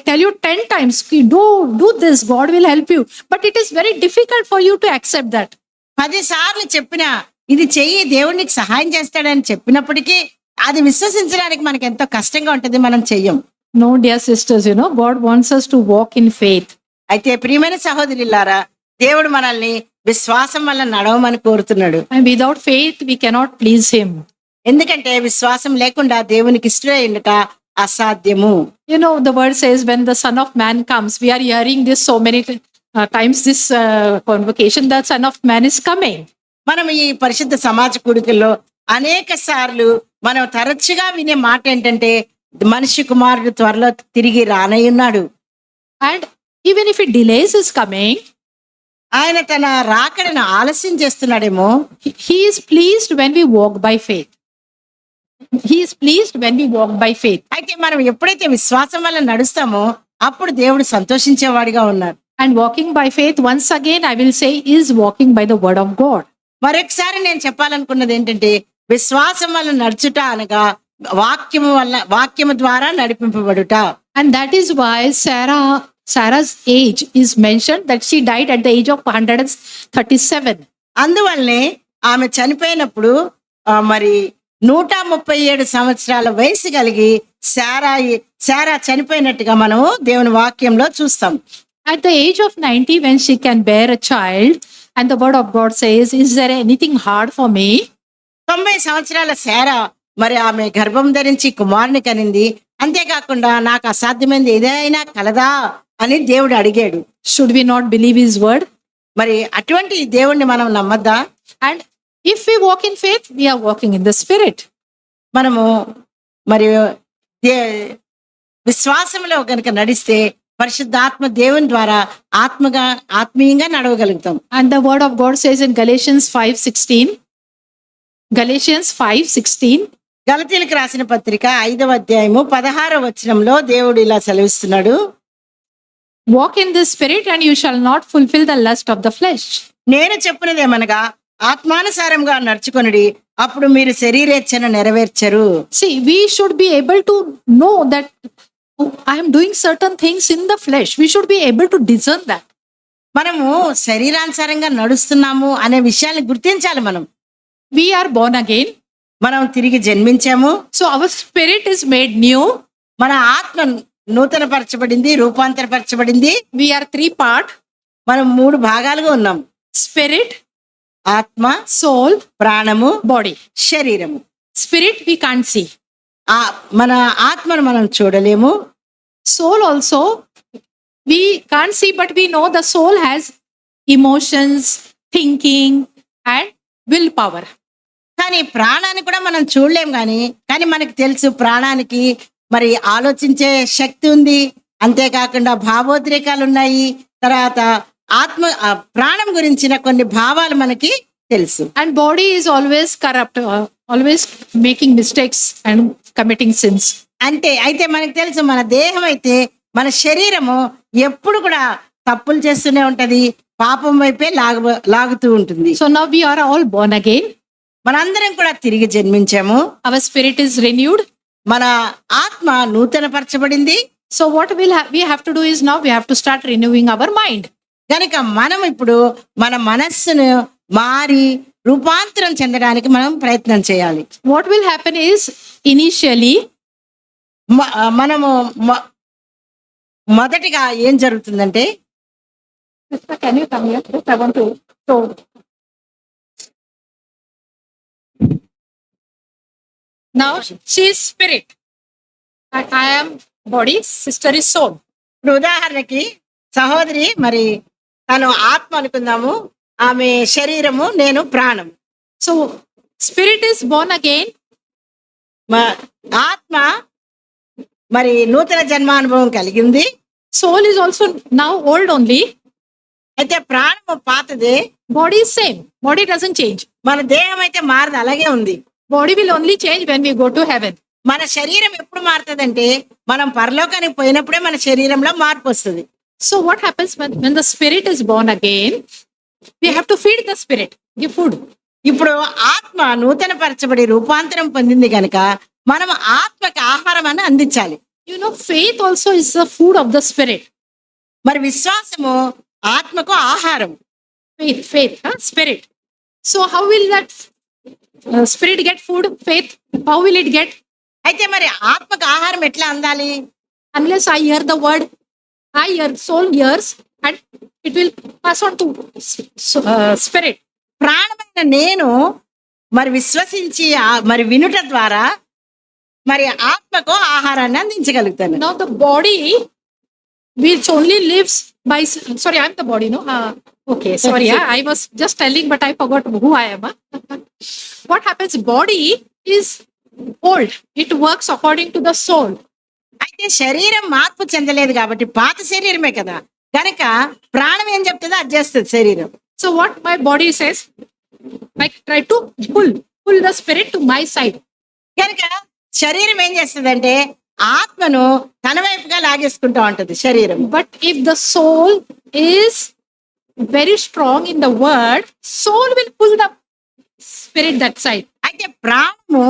tell you 10 times, do this, God will help you. But it is very difficult for you to accept that. 10 సార్లు చెప్పినా ఇది చెయ్యి దేవుడు నీకు సహాయం చేస్తాడని చెప్పినప్పటికీ అది విశ్వసించడానికి మనకి ఎంతో కష్టంగా ఉంటుంది, మనం చెయ్యం. No, dear sisters, God wants us to walk in faith. అయితే ప్రియమైన సహోదరులారా, దేవుడు మనల్ని విశ్వాసం వల్ల నడవమని కోరుతున్నాడు. And without faith, we cannot please Him. ఎందుకంటే విశ్వాసం లేకుండా దేవునికి ఇష్టమైనట అసాధ్యము. The word says when the Son of Man comes, we are hearing this so many times, this convocation, the Son of Man is coming. మనం ఈ పరిశుద్ధ సమాజ కూడికల్లో అనేక సార్లు మనం తరచుగా వినే మాట ఏంటంటే మనిషి కుమారుడు త్వరలో తిరిగి రానయ్యున్నాడు. And even if it delays his coming, ఆయన తన రాకడను ఆలస్యం చేస్తున్నాడేమో. He is pleased when we walk by faith. He is pleased when we walk by faith. అయితే మనం ఎప్పుడైతే విశ్వాసం వల్ల నడుస్తామో అప్పుడు దేవుడు సంతోషించేవాడిగా ఉన్నారు. And walking by faith, once again I will say, is walking by the word of God. మరొకసారి నేను చెప్పాలనుకున్నది ఏంటంటే విశ్వాసం వల్ల నడుచుట అనగా వాక్యము ద్వారా నడిపింపబడుట. And that is why Sarah's age is mentioned, that she died at the age of 137. అందువల్లనే ఆమె చనిపోయినప్పుడు మరి 137 సంవత్సరాల వయసు కలిగి శారా చనిపోయినట్టుగా మనము దేవుని వాక్యంలో చూస్తాం. At the age of 90, when she can bear a child, and the word of God says, is there anything hard for me? 90 సంవత్సరాల శారా మరి ఆమె గర్భం ధరించి కుమారుని కనింది. అంతేకాకుండా నాకు అసాధ్యమైనది ఏదైనా కలదా అని దేవుడు అడిగాడు. Should we not believe his word? మరి అటువంటి దేవుణ్ణి మనం నమ్మద్దా? And if we walk in faith, we are walking in the spirit. మనము మరి విశ్వాసంలో గనుక నడిస్తే పరిశుద్ధాత్మ దేవుని ద్వారా ఆత్మీయంగా నడవగలుగుతాం. And the word of God says in Galatians 5:16, గలతీయులకు రాసిన పత్రిక 5వ అధ్యాయము 16వ వచనంలో దేవుడు ఇలా సెలవిస్తున్నాడు, walk in the spirit and you shall not fulfill the lust of the flesh. నేను చెప్పినదేమనగా ఆత్మానుసారంగా నడుచుకొనుడి, అప్పుడు మీరు శరీరేచ్ఛను నెరవేర్చరు. See, we should be able to know that I am doing certain things in the flesh. We should be able to discern that. మనము శరీరానుసారంగా నడుస్తున్నాము అనే విషయాన్ని గుర్తించాలి. We are born again. మనం తిరిగి జన్మించాము. So our spirit is made new. మన ఆత్మ నూతనపరచబడింది, రూపాంతరపరచబడింది. We are 3 part. మనం 3 భాగాలుగా ఉన్నాం. Spirit, ఆత్మ, soul, ప్రాణము, body. శరీరము. Spirit we can't see. మన ఆత్మను మనం చూడలేము. Soul also We can't see, but we know the soul has emotions, thinking, and willpower. కానీ ప్రాణాన్ని కూడా మనం చూడలేం కానీ మనకు తెలుసు ప్రాణానికి మరి ఆలోచించే శక్తి ఉంది, అంతేకాకుండా భావోద్రేకాలు ఉన్నాయి, తర్వాత ప్రాణం గురించిన కొన్ని భావాలు మనకి తెలుసు. And body is always corrupt, always making mistakes and committing sins. అయితే మనకు తెలుసు మన దేహం అయితే, మన శరీరము ఎప్పుడు కూడా తప్పులు చేస్తూనే ఉంటది, పాపం వైపే లాగుతూ ఉంటుంది. So now we are all born again. మనందరం కూడా తిరిగి జన్మించాము. Our spirit is renewed. మన ఆత్మ నూతనపరచబడింది. So what we have to do is now we have to start renewing our mind. కనుక మనం ఇప్పుడు మన మనస్సును మారి రూపాంతరం చెందడానికి మనం ప్రయత్నం చేయాలి. What will happen is initially మనము మొదటిగా ఏం జరుగుతుందంటే, Sister, can you come here? I want to show. Now she is spirit. I am body. Sister is soul. ఇప్పుడు ఉదాహరణకి సహోదరి మరి తను ఆత్మ అనుకుందాము, ఆమె శరీరము, నేను ప్రాణం. So spirit is born again. ఆత్మ మరి నూతన జన్మానుభవం కలిగింది. Soul is also now old only. అయితే ప్రాణము పాతదే, Body is same. Body doesn't change. మన దేహం అయితే మారదు, అలాగే ఉంది. Body will only change when we go to heaven. మన శరీరం ఎప్పుడు మారుతుందంటే మనం పరలోకానికి పోయినప్పుడే మన శరీరంలో మార్పు వస్తుంది. So what happens when the spirit is born again? We have to feed the spirit, give food. ఇప్పుడు ఆత్మ నూతన పరచబడి రూపాంతరం పొందింది కనుక మనం ఆత్మకి ఆహారం అని అందించాలి. You know, faith also is the food of the spirit. మరి విశ్వాసము ఆత్మకు ఆహారం. Faith, spirit. So how will that spirit get food? Faith, how will it get? అయితే మరి ఆత్మకు ఆహారం ఎట్లా అందాలి? Unless I hear the word, soul hears, and it will pass on to spirit. ప్రాణమైన నేను మరి విశ్వసించి మరి వినుట ద్వారా మరి ఆత్మకు ఆహారాన్ని అందించగలుగుతాను. Now the body which only lives by, sorry, I'm the body, no? Okay, sorry, I was just telling, but I forgot who I am. What happens? Body is old. It works according to the soul. అయితే శరీరం మార్పు చెందలేదు కాబట్టి పాత శరీరమే కదా, కనుక ప్రాణం ఏం చెప్తుందో అది చేస్తుంది శరీరం. So what my body says, I try to pull the spirit to my side. కనుక శరీరం ఏం చేస్తుందంటే ఆత్మను తన వైపుగా లాగేసుకుంటా ఉంటది శరీరం. But if the soul is very strong in the word, soul will pull the spirit that side. అయితే ప్రాణము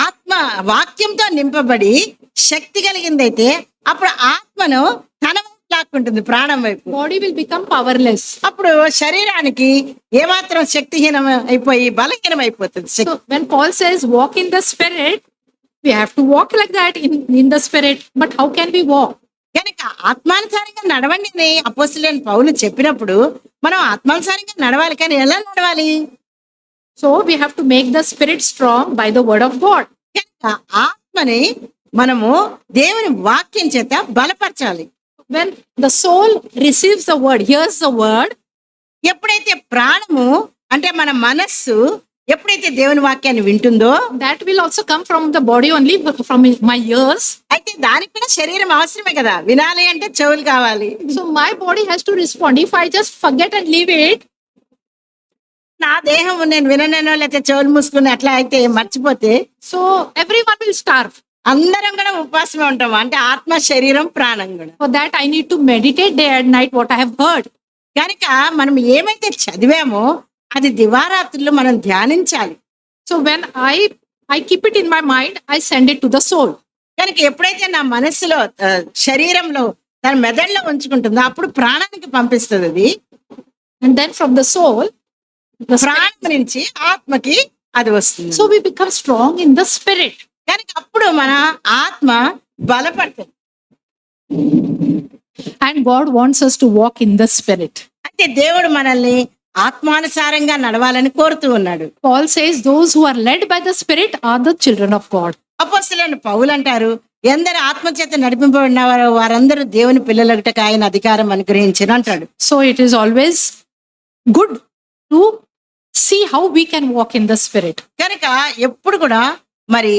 ఆత్మ వాక్యంతో నింపబడి శక్తి కలిగిందైతే అప్పుడు ఆత్మను తన వైపు లాక్కుంటుంది, ప్రాణం వైపు. Body will become powerless. అప్పుడు శరీరానికి ఏమాత్రం శక్తిహీనం అయిపోయి బలహీనం అయిపోతుంది. So when Paul says walk in the spirit, we have to walk like that in the spirit. But how can we walk? కనుక ఆత్మానుసారంగా నడవండి అని అపోస్తలుడైన పౌలు చెప్పినప్పుడు మనం ఆత్మానుసారంగా నడవాలి, కానీ ఎలా నడవాలి? So we have to make the spirit strong by the word of God. కనుక ఆత్మని మనము దేవుని వాక్యం చేత బలపరచాలి. When the soul receives the word, hears the word, ఎప్పుడైతే ప్రాణము అంటే మన మనస్సు ఎప్పుడైతే దేవుని వాక్యాన్ని వింటుందో, that will also come from the body only, from my ears. అయితే దానికి కూడా శరీరం అవసరమే కదా, వినాలి అంటే చెవులు కావాలి. So my body has to respond. If I just forget and leave it, నా దేహం నేను విననేనో లేకపోతే చెవులు మూసుకుని అట్లా అయితే మర్చిపోతే, so everyone will starve. అందరం కూడా ఉపవాసమే ఉంటాం, అంటే ఆత్మ శరీరం ప్రాణం కూడా. For that I need to meditate day and night what I have heard. కనుక మనం ఏమైతే చదివామో అది దివారాత్రులు మనం ధ్యానించాలి. So when I keep it in my mind, I send it to the soul. కనుక ఎప్పుడైతే నా మనస్సులో శరీరంలో తన మెదడులో ఉంచుకుంటుందో అప్పుడు ప్రాణానికి పంపిస్తుంది అది. And then from the soul, the ప్రాణం నుంచి ఆత్మకి అది వస్తుంది. so we become strong in the spirit. కనుక అప్పుడు మన ఆత్మ బలపడుతుంది. And God wants us to walk in the spirit. అయితే దేవుడు మనల్ని ఆత్మానుసారంగా నడవాలని కోరుతూ ఉన్నాడు. Paul says those who are led by the spirit are the children of God. అపోస్తలుడైన పౌలు అంటారు, ఎందరు ఆత్మచేత నడిపింపబడిన వారందరూ దేవుని పిల్లలకి ఆయన అధికారం అనుగ్రహించిన అంటాడు. So it is always good to see how we can walk in the spirit. కనుక ఎప్పుడు కూడా మరి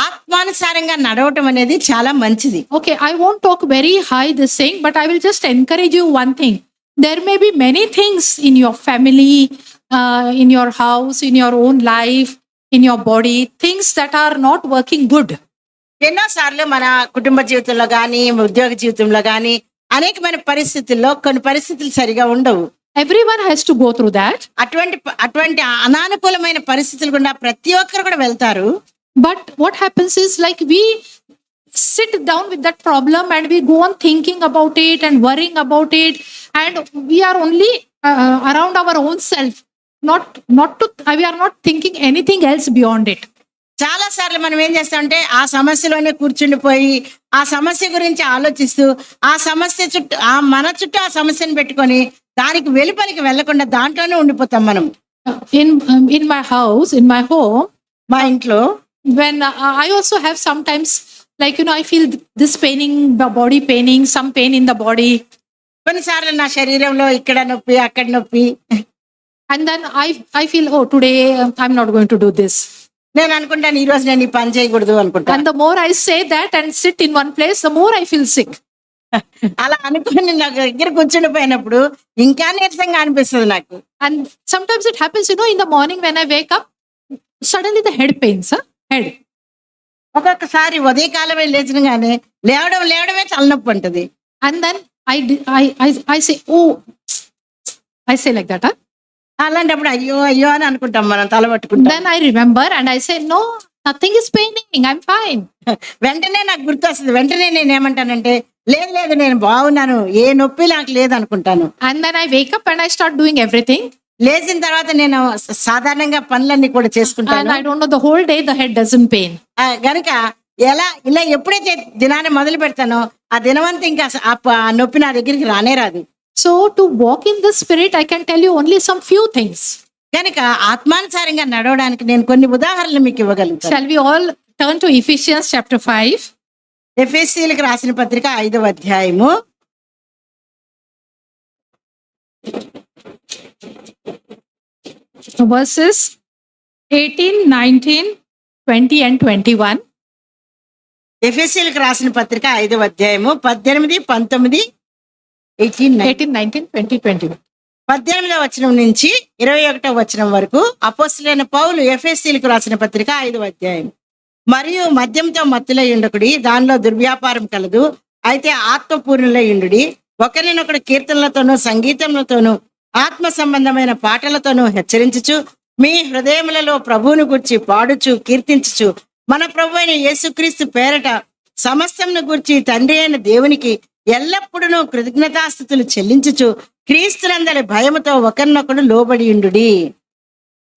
ఆత్మానుసారంగా నడవటం అనేది చాలా మంచిది. Okay, I won't talk very high this saying, but I will just encourage you one thing. There may be many things in your family, in your house, in your own life, in your body, things that are not working good. ఎన్నోసార్లు మన కుటుంబ జీవితంలో కానీ ఉద్యోగ జీవితంలో కానీ అనేకమైన పరిస్థితుల్లో కొన్ని పరిస్థితులు సరిగా ఉండవు. Everyone has to go through that. అటువంటి అనానుకూలమైన పరిస్థితులు గుండా ప్రతి ఒక్కరు కూడా వెళ్తారు. But what happens is, like, we sit down with that problem and we go on thinking about it and worrying about it, and we are only around our own self, we are not thinking anything else beyond it. చాలా సార్లు మనం ఏం చేస్తామంటే ఆ సమస్యలోనే కూర్చుండిపోయి ఆ సమస్య గురించి ఆలోచిస్తూ ఆ సమస్య చుట్టూ మన చుట్టూ ఆ సమస్యను పెట్టుకొని దానికి వెలుపలికి వెళ్లకుండా దాంట్లోనే ఉండిపోతాం మనం. In my house, in my home, మా ఇంట్లో when I also have sometimes, like, I feel this paining, the body paining, some pain in the body, కొన్నిసార్లు నా శరీరంలో ఇక్కడ నొప్పి అక్కడ నొప్పి, and then I feel, oh, today I'm not going to do this. నేను అనుకుంటాను ఈ రోజు నేను ఈ పని చేయకూడదు అనుకుంటాను. And the more I say that and sit in one place, the more I feel sick. అలా అనుకుని నాకు దగ్గర కూర్చుండిపోయినప్పుడు ఇంకా నీరసంగా అనిపిస్తుంది నాకు. And sometimes it happens, in the morning when I wake up, suddenly the head pains, head. ఒక్కొక్కసారి ఉదయకాలమే లేచినగానే లేవడమే తలనొప్పి ఉంటుంది. And then I say, oh, I say like that, అలాంటప్పుడు అయ్యో అయ్యో అని అనుకుంటాం మనం, తల పట్టుకుంటాం. Then I remember and I say, no, nothing is paining, I'm fine. వెంటనే నాకు గుర్తు వస్తుంది. వెంటనే నేను ఏమంటానంటే లేదు నేను బాగున్నాను, ఏ నొప్పి నాకు లేదు అనుకుంటాను. And then I wake up and I start doing everything. లేచిన తర్వాత నేను సాధారణంగా పనులన్నీ కూడా And చేసుకుంటాను. I don't know, the whole day the head doesn't pain. గనుక ఇలా ఎప్పుడైతే దినాన్ని మొదలు పెడతానో ఆ దినమంతా ఇంకా ఆ నొప్పి నా దగ్గరికి రానే రాదు. So to walk in the spirit, I can tell you only some few things. కనుక ఆత్మానుసారంగా నడవడానికి నేను కొన్ని ఉదాహరణలు మీకు ఇవ్వగలుగుతాను. Shall we all turn to Ephesians chapter 5? ఎఫెసీయులకు రాసిన పత్రిక 5వ అధ్యాయము verses 18, 19, 20 and 21. ఎఫెసీయులకు రాసిన పత్రిక 5వ అధ్యాయము 18, 19, 18, 19, 20, 21. 18వ వచనం నుంచి 21వ వచనం వరకు అపోస్తలుడైన పౌలు ఎఫెసీయులకు రాసిన పత్రిక 5వ అధ్యాయం. మరియు మద్యంతో మత్తులై ఉండకుడి, దానిలో దుర్వ్యాపారం కలదు, అయితే ఆత్మపూర్ణులై ఉండుడి, ఒకరినొకడు కీర్తనలతోనూ సంగీతములతోనూ ఆత్మ సంబంధమైన పాటలతోనూ హెచ్చరించుచు మీ హృదయములలో ప్రభువును గూర్చి పాడుచు కీర్తించుచు మన ప్రభు అయిన యేసుక్రీస్తు పేరట సమస్తమును గూర్చి తండ్రి అయిన దేవునికి ఎల్లప్పుడూ కృతజ్ఞతాస్తుతులు చెల్లించుచు క్రీస్తునందరి భయముతో ఒకరినొకడు లోబడి ఉండుడి.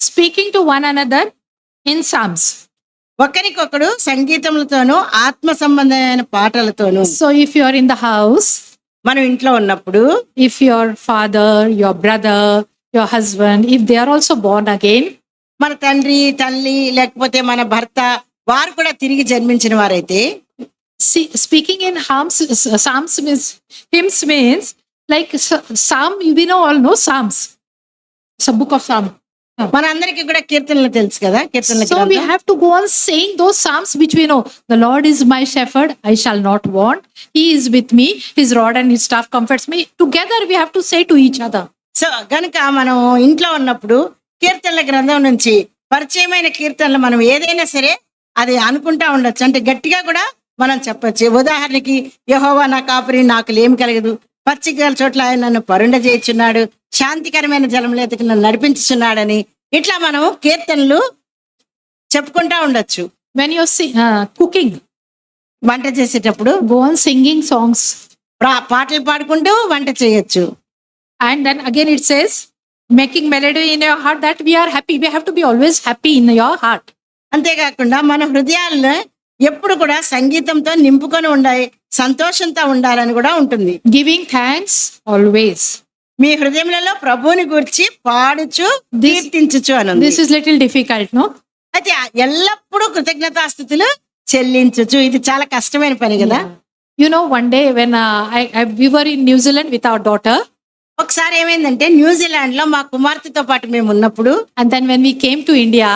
Speaking to one another in psalms. ఒకరికొకడు సంగీతములతోనూ ఆత్మ సంబంధమైన పాటలతోనూ. So if you are in the house, మనం ఇంట్లో ఉన్నప్పుడు if your father, your brother, your husband, if they are also born again, మన తండ్రి తల్లి లేకపోతే మన భర్త వారు కూడా తిరిగి జన్మించిన వారైతే, speaking in psalms means, hymns means, like psalm, we all know psalms. It's a book of psalm. మనందరికీ కూడా కీర్తనలు తెలుసు కదా, కీర్తనల So we గ్రంథం. have to go on saying those psalms which we know. The Lord is my shepherd, I shall not want. He is with me, his rod and his staff comforts me. Together we have to say to each other. So గనుక మనం ఇంట్లో ఉన్నప్పుడు కీర్తనల గ్రంథం నుంచి పరిచయమైన కీర్తనలు మనం ఏదైనా సరే అది అనుకుంటా ఉండొచ్చు, అంటే గట్టిగా కూడా మనం చెప్పొచ్చు. ఉదాహరణకి యెహోవా నా కాపరి, నాకు లేమి కలగదు, పచ్చిక చోట్ల ఆయన నన్ను పరుండ చేయుచున్నాడు, శాంతికరమైన జలములెతకు నన్ను నడిపించుచున్నాడని ఇట్లా మనం కీర్తనలు చెప్పుకుంటా ఉండొచ్చు. When you're cooking, వంట చేసేటప్పుడు go on singing songs. పాటలు పాడుకుంటూ వంట చేయొచ్చు. And then again it says, making melody in your heart, that we are happy. We have to be always happy in your heart. అంతేకాకుండా మన హృదయాల్లో ఎప్పుడు కూడా సంగీతంతో నింపుకొని ఉండాలి, సంతోషంతో ఉండాలని కూడా ఉంటుంది. Giving thanks always. మీ హృదయములలో ప్రభువుని గురించి పాడుచు కీర్తించుచు అని ఉంది. This is little difficult, no? అయితే ఎల్లప్పుడూ కృతజ్ఞతాస్తుతులు చెల్లించుచు. ఇది చాలా కష్టమైన పని కదా. You know, one day when we were in New Zealand with our daughter, ఒకసారి ఏమైందంటే న్యూజిలాండ్ లో మా కుమార్తెతో పాటు మేము ఉన్నప్పుడు, and then when we came to India,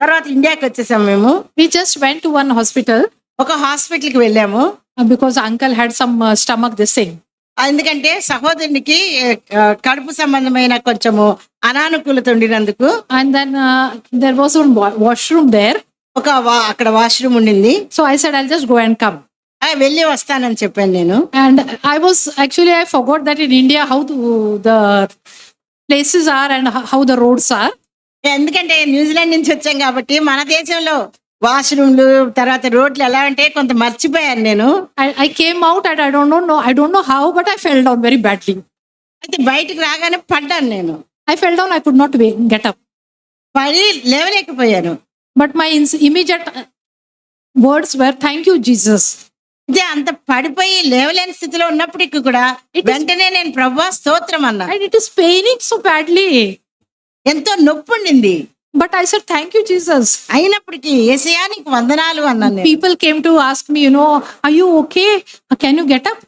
తర్వాత ఇండియాకి వచ్చేసాం. మేము we just went to one hospital ఒక హాస్పిటల్ కి వెళ్ళాము. because uncle had some stomach this thing. ఎందుకంటే సహోదరునికి కడుపు సంబంధమైన కొంచెము అనానుకూలత ఉండినందుకు. And then there was one washroom there. అక్కడ వాష్రూమ్ ఉండింది. So I said, I'll just go and come. వెళ్ళి వస్తానని చెప్పాను నేను. And I forgot that in India how the places are and how the roads are. ఎందుకంటే న్యూజిలాండ్ నుంచి వచ్చాం కాబట్టి మన దేశంలో వాష్రూమ్లు తర్వాత రోడ్లు ఎలా అంటే కొంత మర్చిపోయాను నేను. I came out and I don't know how, but I fell down very badly. అయితే బయటకు రాగానే పడ్డాను నేను. I fell down, I could not get up. పడి లేవలేకపోయాను. But my immediate words were, thank you, Jesus. ఇదే అంత పడిపోయి లేవలేని స్థితిలో ఉన్నప్పటికీ కూడా వెంటనే నేను ప్రభువా స్తోత్రం అన్నా. And it is paining so badly. ఎంతో నొప్పి ఉండింది. But I said, thank you, Jesus. అయినప్పటికీ యేసయ్యా నీకు వందనాలు అన్నాను. People came to ask me, are you okay? Can you get up?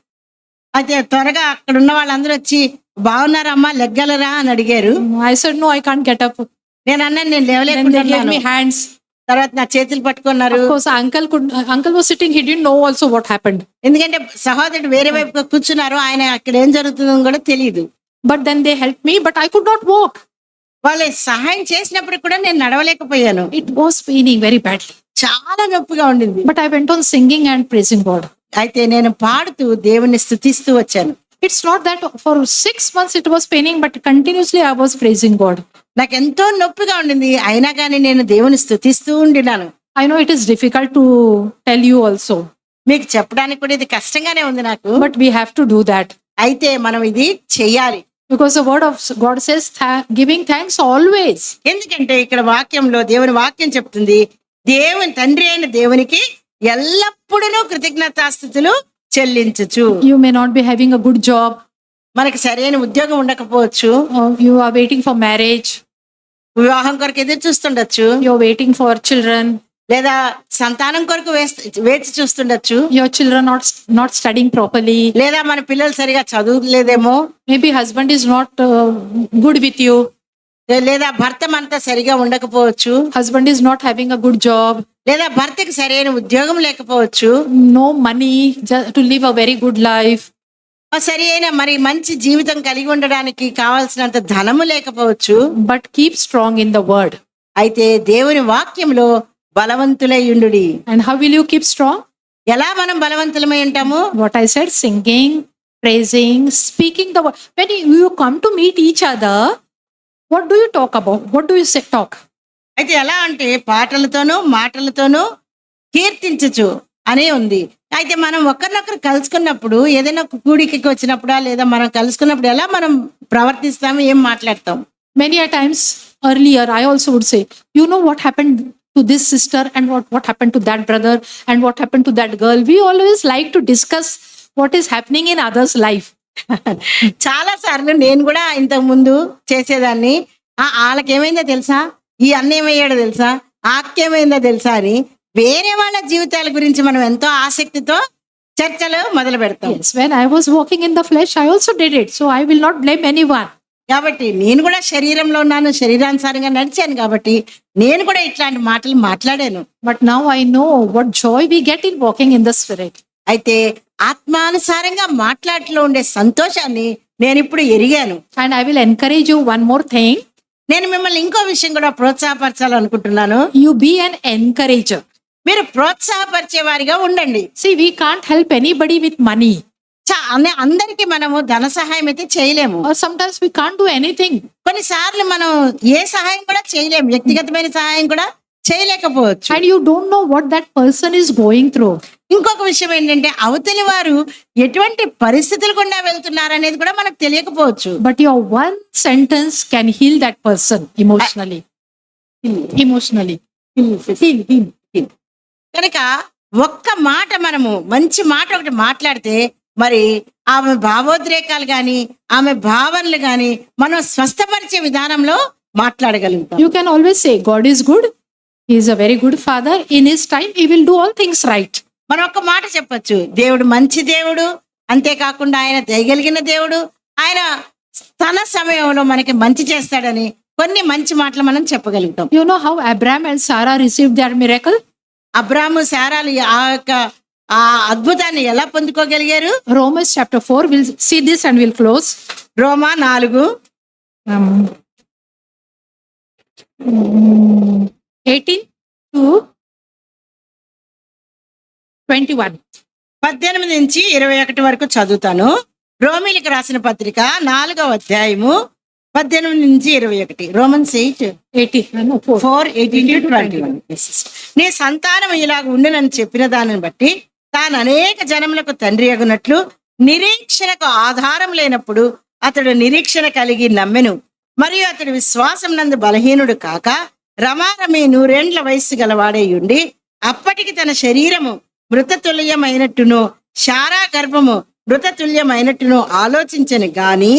అయితే త్వరగా అక్కడ ఉన్న వాళ్ళందరూ వచ్చి బాగున్నారమ్మా లెగ్గలరా అని అడిగారు. I said, no, I can't get up. నేను అన్నాను నేను Then they gave లేవలేకపోతున్నాను. me hands. తర్వాత నా చేతులు పట్టుకున్నారు. Of course, uncle was sitting. He didn't know also what happened. ఎందుకంటే సహోదరుడు వేరే వైపు కూర్చున్నారు. ఆయన అక్కడ ఏం జరుగుతుందో కూడా తెలియదు. But then they helped me, but I could not walk. వాళ్ళు సహాయం చేసినప్పుడు కూడా నేను నడవలేకపోయాను. It was paining very badly. చాలా నొప్పిగా ఉండింది. But I went on singing and praising God. అయితే నేను పాడుతూ దేవుణ్ణి స్తుతిస్తూ వచ్చాను. It's not that for 6 months it was paining, but continuously I was praising God. నాకు ఎంతో నొప్పిగా ఉండింది. అయినా కానీ నేను దేవుని స్తుతిస్తూ ఉండినాను. I know it is difficult to tell you also, మీకు చెప్పడానికి కూడా ఇది కష్టంగానే ఉంది నాకు. but we have to do that. అయితే మనం ఇది చెయ్యాలి. Because the word of God says, giving thanks always. ఎందుకంటే ఇక్కడ వాక్యంలో దేవుని వాక్యం చెప్తుంది, దేవుని తండ్రి అయిన దేవునికి ఎల్లప్పుడూ కృతజ్ఞతాస్తుతులు చెల్లించుచు. You may not be having a good job. మనకి సరైన ఉద్యోగం ఉండకపోవచ్చు. You are waiting for marriage. వివాహం కొరకు ఎదురు చూస్తుండొచ్చు. You're waiting for children. లేదా సంతానం కొరకు వేచి చూస్తుండొచ్చు. Your children not studying properly. లేదా మన పిల్లలు సరిగా చదువులేదేమో. Maybe husband is not good with you. లేదా భర్త మనతో సరిగా ఉండకపోవచ్చు. Husband is not having a good job. లేదా భర్తకి సరైన ఉద్యోగం లేకపోవచ్చు. No money to live a very good life. సరి అయిన మరి మంచి జీవితం కలిగి ఉండడానికి కావాల్సినంత ధనము లేకపోవచ్చు. But keep strong in the word. అయితే దేవుని వాక్యంలో బలవంతులై ఉండుడి. And how will you keep strong? ఎలా మనం బలవంతులమై ఉంటాము? What I said, singing, praising, speaking the word. When you come to meet each other, what do you talk about? What do you say? Talk. అయితే ఎలా అంటే పాటలతోనూ మాటలతోనూ కీర్తించచ్చు అనే ఉంది. అయితే మనం ఒకరినొకరు కలుసుకున్నప్పుడు ఏదైనా కూడికి వచ్చినప్పుడా లేదా మనం కలుసుకున్నప్పుడు ఎలా మనం ప్రవర్తిస్తాము, ఏం మాట్లాడతాం? Many a times earlier, I also would say, you know what happened to this sister and what happened to that brother and what happened to that girl. We always like to discuss what is happening in others' life. చాలా సార్లు నేను కూడా ఇంతకు ముందు చేసేదాన్ని. వాళ్ళకేమైందో తెలుసా, ఈ అన్న ఏమయ్యాడో తెలుసా, ఆకేమైందో తెలుసా అని వేరే వాళ్ళ జీవితాల గురించి మనం ఎంతో ఆసక్తితో చర్చలు మొదలు పెడతాం. Yes, when I was walking in the flesh, I also did it. So I will not blame anyone. కాబట్టి నేను కూడా శరీరంలో ఉన్నాను, శరీరానుసారంగా నడిచాను కాబట్టి నేను కూడా ఇట్లాంటి మాటలు మాట్లాడాను. But now I know what joy we get in walking in the spirit. అయితే ఆత్మానుసారంగా మాట్లాడట్లో ఉండే సంతోషాన్ని నేను ఇప్పుడు ఎరిగాను. And I will encourage you one more thing. నేను మిమ్మల్ని ఇంకో విషయం కూడా ప్రోత్సాహపరచాలనుకుంటున్నాను. You be an encourager. మీరు ప్రోత్సాహపరిచే వారిగా ఉండండి. See, we can't help anybody with money. అందరికి మనము ధన సహాయం అయితే చేయలేము. Or sometimes we can't do anything. కొన్నిసార్లు మనం ఏ సహాయం కూడా చేయలేము, వ్యక్తిగతమైన సహాయం కూడా చేయలేకపోవచ్చు. And you don't know what that person is going through. ఇంకొక విషయం ఏంటంటే అవతలి వారు ఎటువంటి పరిస్థితులు గుండా వెళ్తున్నారు అనేది కూడా మనకు తెలియకపోవచ్చు. But your one sentence can heal that person emotionally. Emotionally. Heal. కనుక ఒక్క మాట మనము మంచి మాట ఒకటి మాట్లాడితే మరి ఆమె భావోద్రేకాలు గాని ఆమె భావనలు గాని మనం స్వస్థపరిచే విధానంలో మాట్లాడగలుగుతాం. You can always say, God is good. He is a very good father. In his time, he will do all things right. మనం ఒక్క మాట చెప్పొచ్చు, దేవుడు మంచి దేవుడు, అంతేకాకుండా ఆయన దయగలిగిన దేవుడు, ఆయన తన సమయంలో మనకి మంచి చేస్తాడని కొన్ని మంచి మాటలు మనం చెప్పగలుగుతాం. You know how Abraham and Sarah received their miracle? అబ్రాము శారాలు ఆ అద్భుతాన్ని ఎలా పొందుకోగలిగారు? Romans chapter 4, we'll see this and we'll close. Roma 4 18 to 21. 18 నుంచి 21 వరకు చదువుతాను. రోమీలకు రాసిన పత్రిక 4వ అధ్యాయము 18 నుంచి 21. రోమన్స్ 4:18-21. నీ సంతానం ఇలాగ ఉండునని చెప్పిన దానిని బట్టి తాను అనేక జనములకు తండ్రి అగునట్లు నిరీక్షణకు ఆధారం లేనప్పుడు అతడు నిరీక్షణ కలిగి నమ్మెను. మరియు అతడు విశ్వాసం నందు బలహీనుడు కాక రమారమి 100 ఏండ్ల వయస్సు గలవాడై ఉండి అప్పటికి తన శరీరము మృతతుల్యమైనట్టును శారా గర్భము మృతతుల్యమైనట్టును ఆలోచించను గాని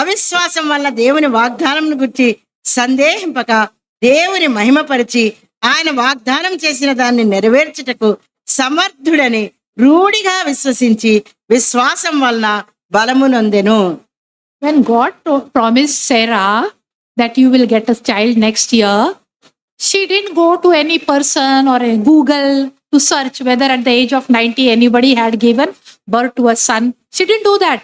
అవిశ్వాసం వల్ల దేవుని వాగ్దానం గురించి సందేహింపక దేవుని మహిమపరిచి ఆయన వాగ్దానం చేసిన దాన్ని నెరవేర్చుటకు సమర్థుడని రూఢిగా విశ్వసించి విశ్వాసం వలన బలము నొందెను. When God promised Sarah that you will get a child next year, she didn't go to any person or a Google to search whether at the age of 90 anybody had given birth to a son. She didn't do that.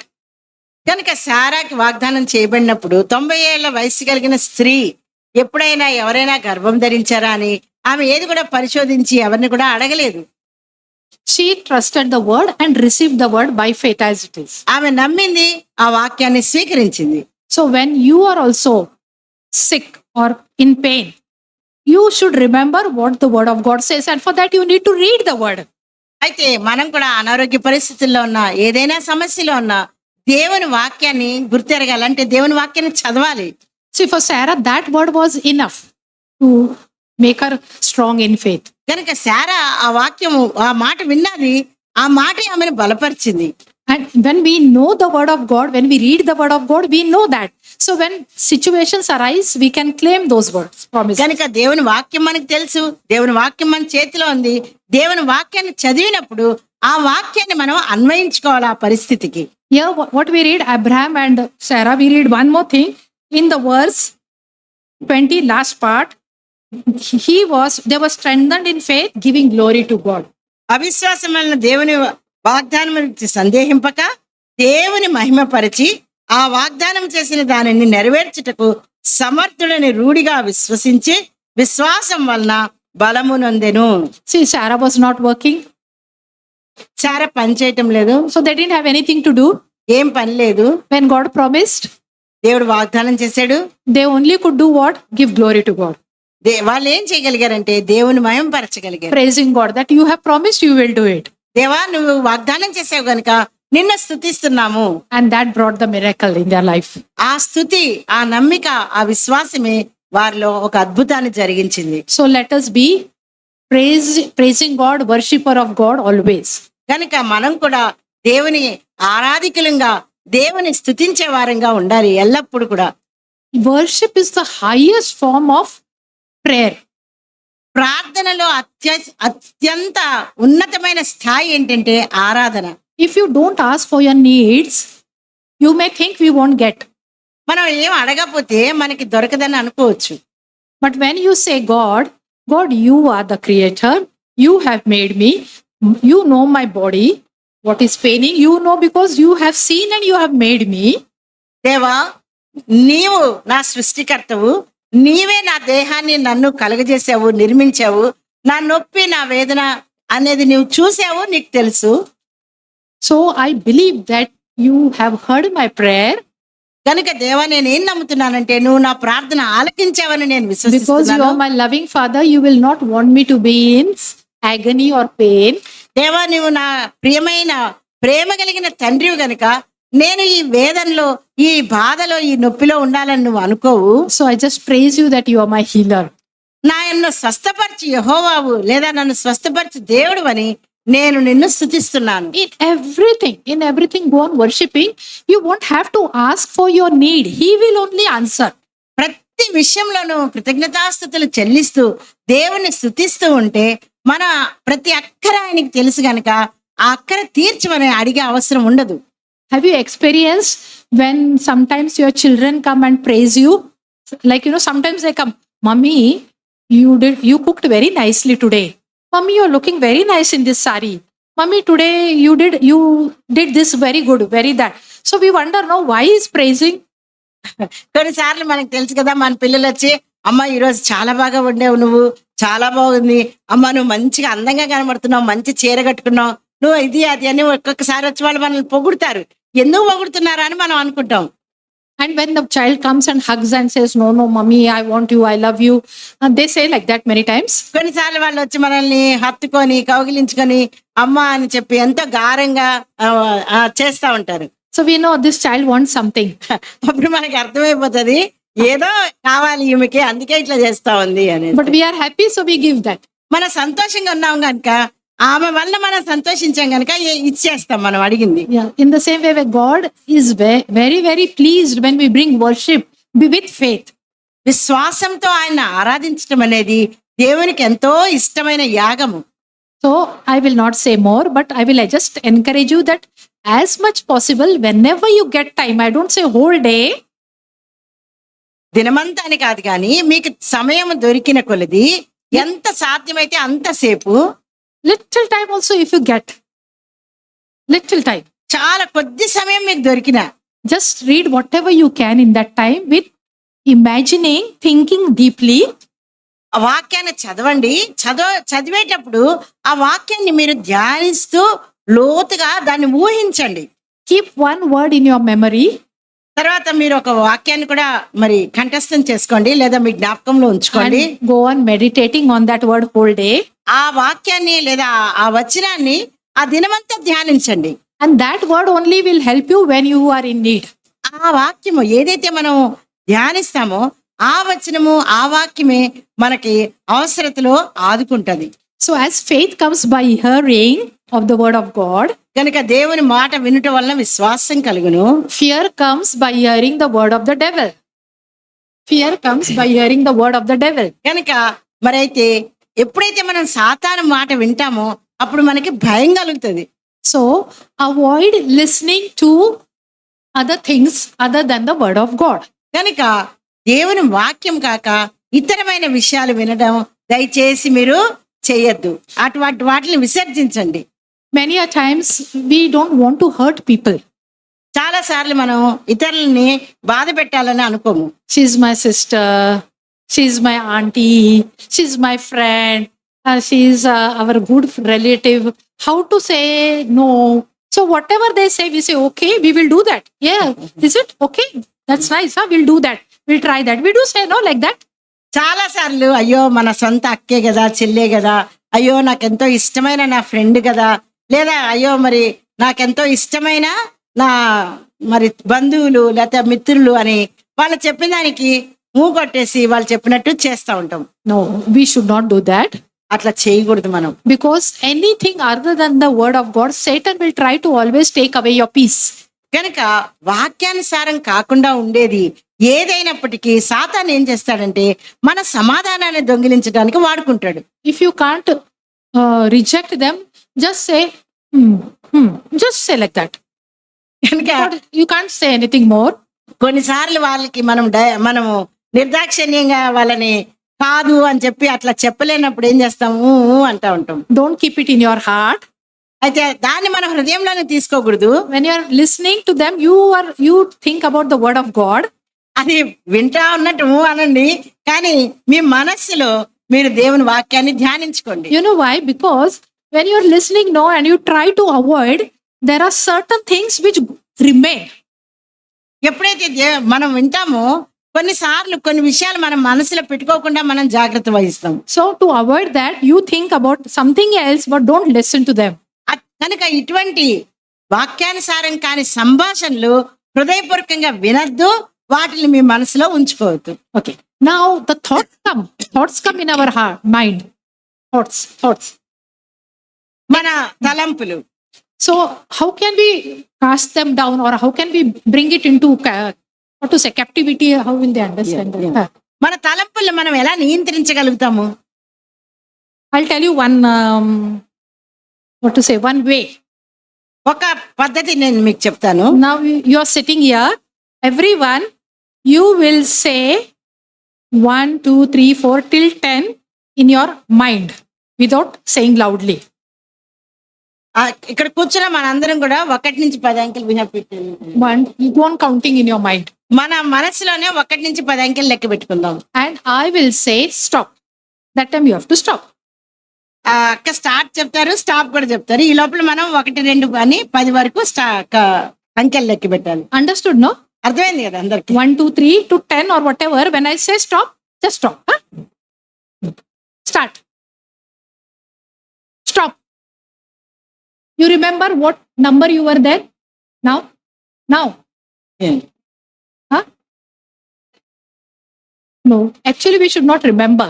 కనుక శారాకి వాగ్దానం చేయబడినప్పుడు 90 ఏళ్ల వయసు కలిగిన స్త్రీ ఎప్పుడైనా ఎవరైనా గర్భం ధరించారా అని ఆమె ఏది కూడా పరిశోధించి ఎవరిని కూడా అడగలేదు. She trusted the word and received the word by faith as it is. ఆమె నమ్మింది, ఆ వాక్యాన్ని స్వీకరించింది. So when you are also sick or in pain, you should remember what the word of God says, and for that you need to read the word. అయితే మనం కూడా అనారోగ్య పరిస్థితుల్లో ఉన్నా, ఏదైనా సమస్యలో ఉన్నా దేవుని వాక్యాన్ని గుర్తెరగాలంటే దేవుని వాక్యాన్ని చదవాలి. See, for Sarah, that word was enough to make her strong in faith. కనుక శారా ఆ వాక్యము, ఆ మాట విన్నది, ఆ మాట ఆమెను బలపరిచింది. And when we know the word of God, when we read the word of God, we know that. So when situations arise, we can claim those words, promises. కనుక దేవుని వాక్యం మనకు తెలుసు, దేవుని వాక్యం మన చేతిలో ఉంది. దేవుని వాక్యాన్ని చదివినప్పుడు ఆ వాక్యాన్ని మనం అన్వయించుకోవాలి ఆ పరిస్థితికి. Here, what we read, Abraham and Sarah, we read one more thing in the verse 20, last part. They were strengthened in faith, giving glory to God. అవిశ్వాసం వలన దేవుని వాగ్దానం గురించి సందేహింపక దేవుని మహిమపరిచి ఆ వాగ్దానం చేసిన దానిని నెరవేర్చుటకు సమర్థుడని రూఢిగా విశ్వసించి విశ్వాసం వలన బలము నొందెను. See, Sarah was not working, Sarah పని చేయటం లేదు, so they didn't have anything to do. ఏం పని లేదు. When God promised, దేవుడు వాగ్దానం చేశాడు, they only could do what? Give glory to God. వాళ్ళు ఏం చేయగలిగారంటే దేవుని మహిమపరచగలిగారు. Praising God that you have promised, you will do it. దేవా, నువ్వు వాగ్దానం చేసావు గనుక నిన్ను స్తుతిస్తున్నాము. And that brought the miracle in their life. ఆ స్తుతి, ఆ నమ్మిక, ఆ విశ్వాసమే వారిలో ఒక అద్భుతాన్ని జరిగించింది. So let us be praising God, worshipper of God always. కనుక మనం కూడా దేవుని ఆరాధికులంగా, దేవుని స్తుతించే వారంగా ఉండాలి ఎల్లప్పుడు కూడా. Worship is the highest form of prayer. ప్రార్థనలో అత్యంత ఉన్నతమైన స్థాయి ఏంటంటే ఆరాధన. If you don't ask for your needs, you may think we won't get. మనం ఏం అడగకపోతే మనకి దొరకదని అనుకోవచ్చు. But when you say, God, you are the creator, you have made me, you know my body, what is paining, you know because you have seen and you have made me. దేవా, నీవు నా సృష్టికర్తవు, నీవే నా దేహాన్ని నన్ను కలగజేసావు, నిర్మించావు, నా నొప్పి, నా వేదన అనేది నువ్వు చూసావు, నీకు తెలుసు. So I believe that you have heard my prayer. కనుక దేవా, నేనేం నమ్ముతున్నానంటే నువ్వు నా ప్రార్థన ఆలకించావని నేను Because you విశ్వసిస్తున్నాను. are my loving Father, you will not want me to be in agony or pain. దేవా, నువ్వు నా ప్రియమైన ప్రేమ కలిగిన తండ్రివి గనుక నేను ఈ వేదనలో, ఈ బాధలో, ఈ నొప్పిలో ఉండాలని నువ్వు అనుకోవు. So I just praise you that you are my healer. నన్ను స్వస్థపరిచి యెహోవావు, లేదా నన్ను స్వస్థపరిచి దేవుడు అని నేను నిన్ను స్తుతిస్తున్నాను. In everything, go on worshiping. You won't have to ask for your need. He will only answer. ప్రతి ప్రతి విషయంలోనూ కృతజ్ఞతాస్తుతులు చెల్లిస్తూ దేవుని స్తుతిస్తూ ఉంటే మన ప్రతి అక్కర ఆయనకి తెలుసు గనక ఆ అక్కర తీర్చమని అడిగే అవసరం ఉండదు. Have you experienced when sometimes your children come and praise you? Like, sometimes they come, Mummy, you cooked very nicely today. Mummy, you're looking very nice in this sari. Mummy, today you did this very good, very that. So we wonder, no, why is praising? కొన్నిసార్లు మనకు తెలుసు కదా, మన పిల్లలు వచ్చి అమ్మ ఈరోజు చాలా బాగా వండావు, నువ్వు చాలా బాగుంది, అమ్మ నువ్వు మంచిగా అందంగా కనబడుతున్నావు, మంచి చీర కట్టుకున్నావు, నువ్వు ఇది అది అని ఒక్కొక్కసారి వచ్చి వాళ్ళు మనల్ని పొగుడుతారు. ఎందుకు పొగుడుతున్నారా అని మనం అనుకుంటాం. And when the child comes and hugs and says, no, Mummy, I want you, I love you. And they say like that many times. కొన్నిసార్లు వాళ్ళు వచ్చి మనల్ని హత్తుకొని కౌగిలించుకొని అమ్మ అని చెప్పి ఎంతో గారంగా చేస్తా ఉంటారు. So we know this child wants something. అప్పుడు మనకి అర్థమైపోతుంది ఏదో కావాలి ఈమెకి, అందుకే ఇట్లా చేస్తా ఉంది అని. But we are happy, so we give that. మనం సంతోషంగా ఉన్నాం కనుక ఆమె వల్ల మనం సంతోషించాం కనుక ఇచ్చేస్తాం మనం అడిగింది. Yeah. In the same way, God is very, very pleased when we bring worship with faith. విశ్వాసంతో ఆయన ఆరాధించడం అనేది దేవునికి ఎంతో ఇష్టమైన యాగము. So I will not say more, but I will just encourage you that as much possible, whenever you get time, I don't say whole day. దినమంతా అని కాదు కానీ మీకు సమయం దొరికిన కొలది ఎంత సాధ్యమైతే అంతసేపు, Little time also if you get. Little time. చాలా కొద్ది సమయం మీకు దొరికిన Just read whatever you can in that time with imagining, thinking deeply. ఆ వాక్యాన్ని చదవండి. చదివేటప్పుడు ఆ వాక్యాన్ని మీరు ధ్యానిస్తూ లోతుగా దాన్ని ఊహించండి. Keep one word in your memory. తర్వాత మీరు ఒక వాక్యాన్ని కూడా మరి కంఠస్థం చేసుకోండి లేదా మీ జ్ఞాపకంలో ఉంచుకోండి. And go on meditating on that word whole day. ఆ వాక్యాన్ని లేదా ఆ వచనాన్ని ఆ దినమంతా ధ్యానించండి. And that word only will help you when you are in need. ఆ వాక్యము ఏదైతే మనం ధ్యానిస్తామో ఆ వచనము ఆ వాక్యమే మనకి అవసరతలో ఆదుకుంటది. So as faith comes by hearing of the word of God, కనుక దేవుని మాట వినుట వలన విశ్వాసం కలుగును. fear comes by hearing the word of the devil. Fear comes by hearing the word of the devil. కనుక మరైతే ఎప్పుడైతే మనం సాతాను మాట వింటామో అప్పుడు మనకి భయం కలుగుతుంది. So avoid listening to other things other than the word of God. కనుక దేవుని వాక్యం కాక ఇతరమైన విషయాలు వినడం దయచేసి మీరు చేయొద్దు. అటువంటి వాటిని విసర్జించండి. Many a times we don't want to hurt people. చాలా సార్లు మనం ఇతరులని బాధ పెట్టాలని అనుకోము. She's my sister, she's my auntie, she's my friend, she's our good relative. How to say no? So whatever they say, we say, okay, we will do that. Yeah, is it? Okay, that's nice, huh? We'll do that. We'll try that. We do say no like that. చాలా సార్లు అయ్యో మన సొంత అక్కే కదా, చెల్లే కదా, అయ్యో నాకెంతో ఇష్టమైన నా ఫ్రెండ్ కదా, లేదా అయ్యో మరి నాకెంతో ఇష్టమైన నా మరి బంధువులు లేదా మిత్రులు అని వాళ్ళు చెప్పిన దానికి కొట్టేసి వాళ్ళు చెప్పినట్టు చేస్తూ ఉంటాం. No, we should not do that. అట్లా చేయకూడదు మనం. Because anything other than the word of God, Satan will try to always take away your peace. కనుక వాక్యానుసారం కాకుండా ఉండేది ఏదైనప్పటికీ సాతాను ఏం చేస్తాడంటే మన సమాధానాన్ని దొంగిలించడానికి వాడుకుంటాడు. If you can't reject them, just say, just say like that. కనుక You can't say anything more. కొన్నిసార్లు వాళ్ళకి మనము నిర్దాక్షిణ్యంగా వాళ్ళని కాదు అని చెప్పి అట్లా చెప్పలేనప్పుడు ఏం చేస్తాము అంటా ఉంటాం. Don't keep it in your heart. అయితే దాన్ని మన హృదయంలోనే తీసుకోకూడదు. When you are listening to them, you think about the word of God. అది వింటా ఉన్నట్టు అనండి, కానీ మీ మనస్సులో మీరు దేవుని వాక్యాన్ని ధ్యానించుకోండి. You know why? Because when you are listening no and you try to avoid, there are certain things which remain. ఎప్పుడైతే మనం వింటామో కొన్నిసార్లు కొన్ని విషయాలు మనం మనసులో పెట్టుకోకుండా మనం జాగ్రత్త వహిస్తాం. So to avoid that, you think about something else, but don't listen to them. కనుక ఇటువంటి వాక్యానుసారం కాని సంభాషణలు హృదయపూర్వకంగా వినద్దు, వాటిని మీ మనసులో ఉంచుకోవద్దు. Okay. Now the thoughts come in our heart, mind. Thoughts. మన తలంపులు. So how can we cast them down, or how can we bring it into what to say, captivity? How will they understand that? Yeah. మన తలంపుల్ని మనం ఎలా నియంత్రించగలుగుతాము? I'll tell you one, one way. ఒక పద్ధతి నేను మీకు చెప్తాను. Now you are sitting here, everyone, you will say 1, 2, 3, 4 till 10 in your mind without saying loudly. ఇక్కడ కూర్చున్న మనందరం కూడా 1 నుంచి 10 అంకెలు we have పెట్టాము. You go on counting in your mind. మన మనసులోనే 1 నుంచి 10 అంకెలు లెక్క పెట్టుకుందాం. And I will say stop. That time you have to stop. అక్క స్టార్ట్ చెప్తారు, స్టాప్ కూడా చెప్తారు. ఈ లోపల మనం 1, 2 అని 10 వరకు అంకెలు లెక్క పెట్టాలి. Understood, no? అర్థమైంది కదా అందరికి? 1, 2, 3 to 10 or whatever. When I say stop, just stop. Huh? Start. Stop. You remember what number you were there? Now? Huh? No, actually we should not remember.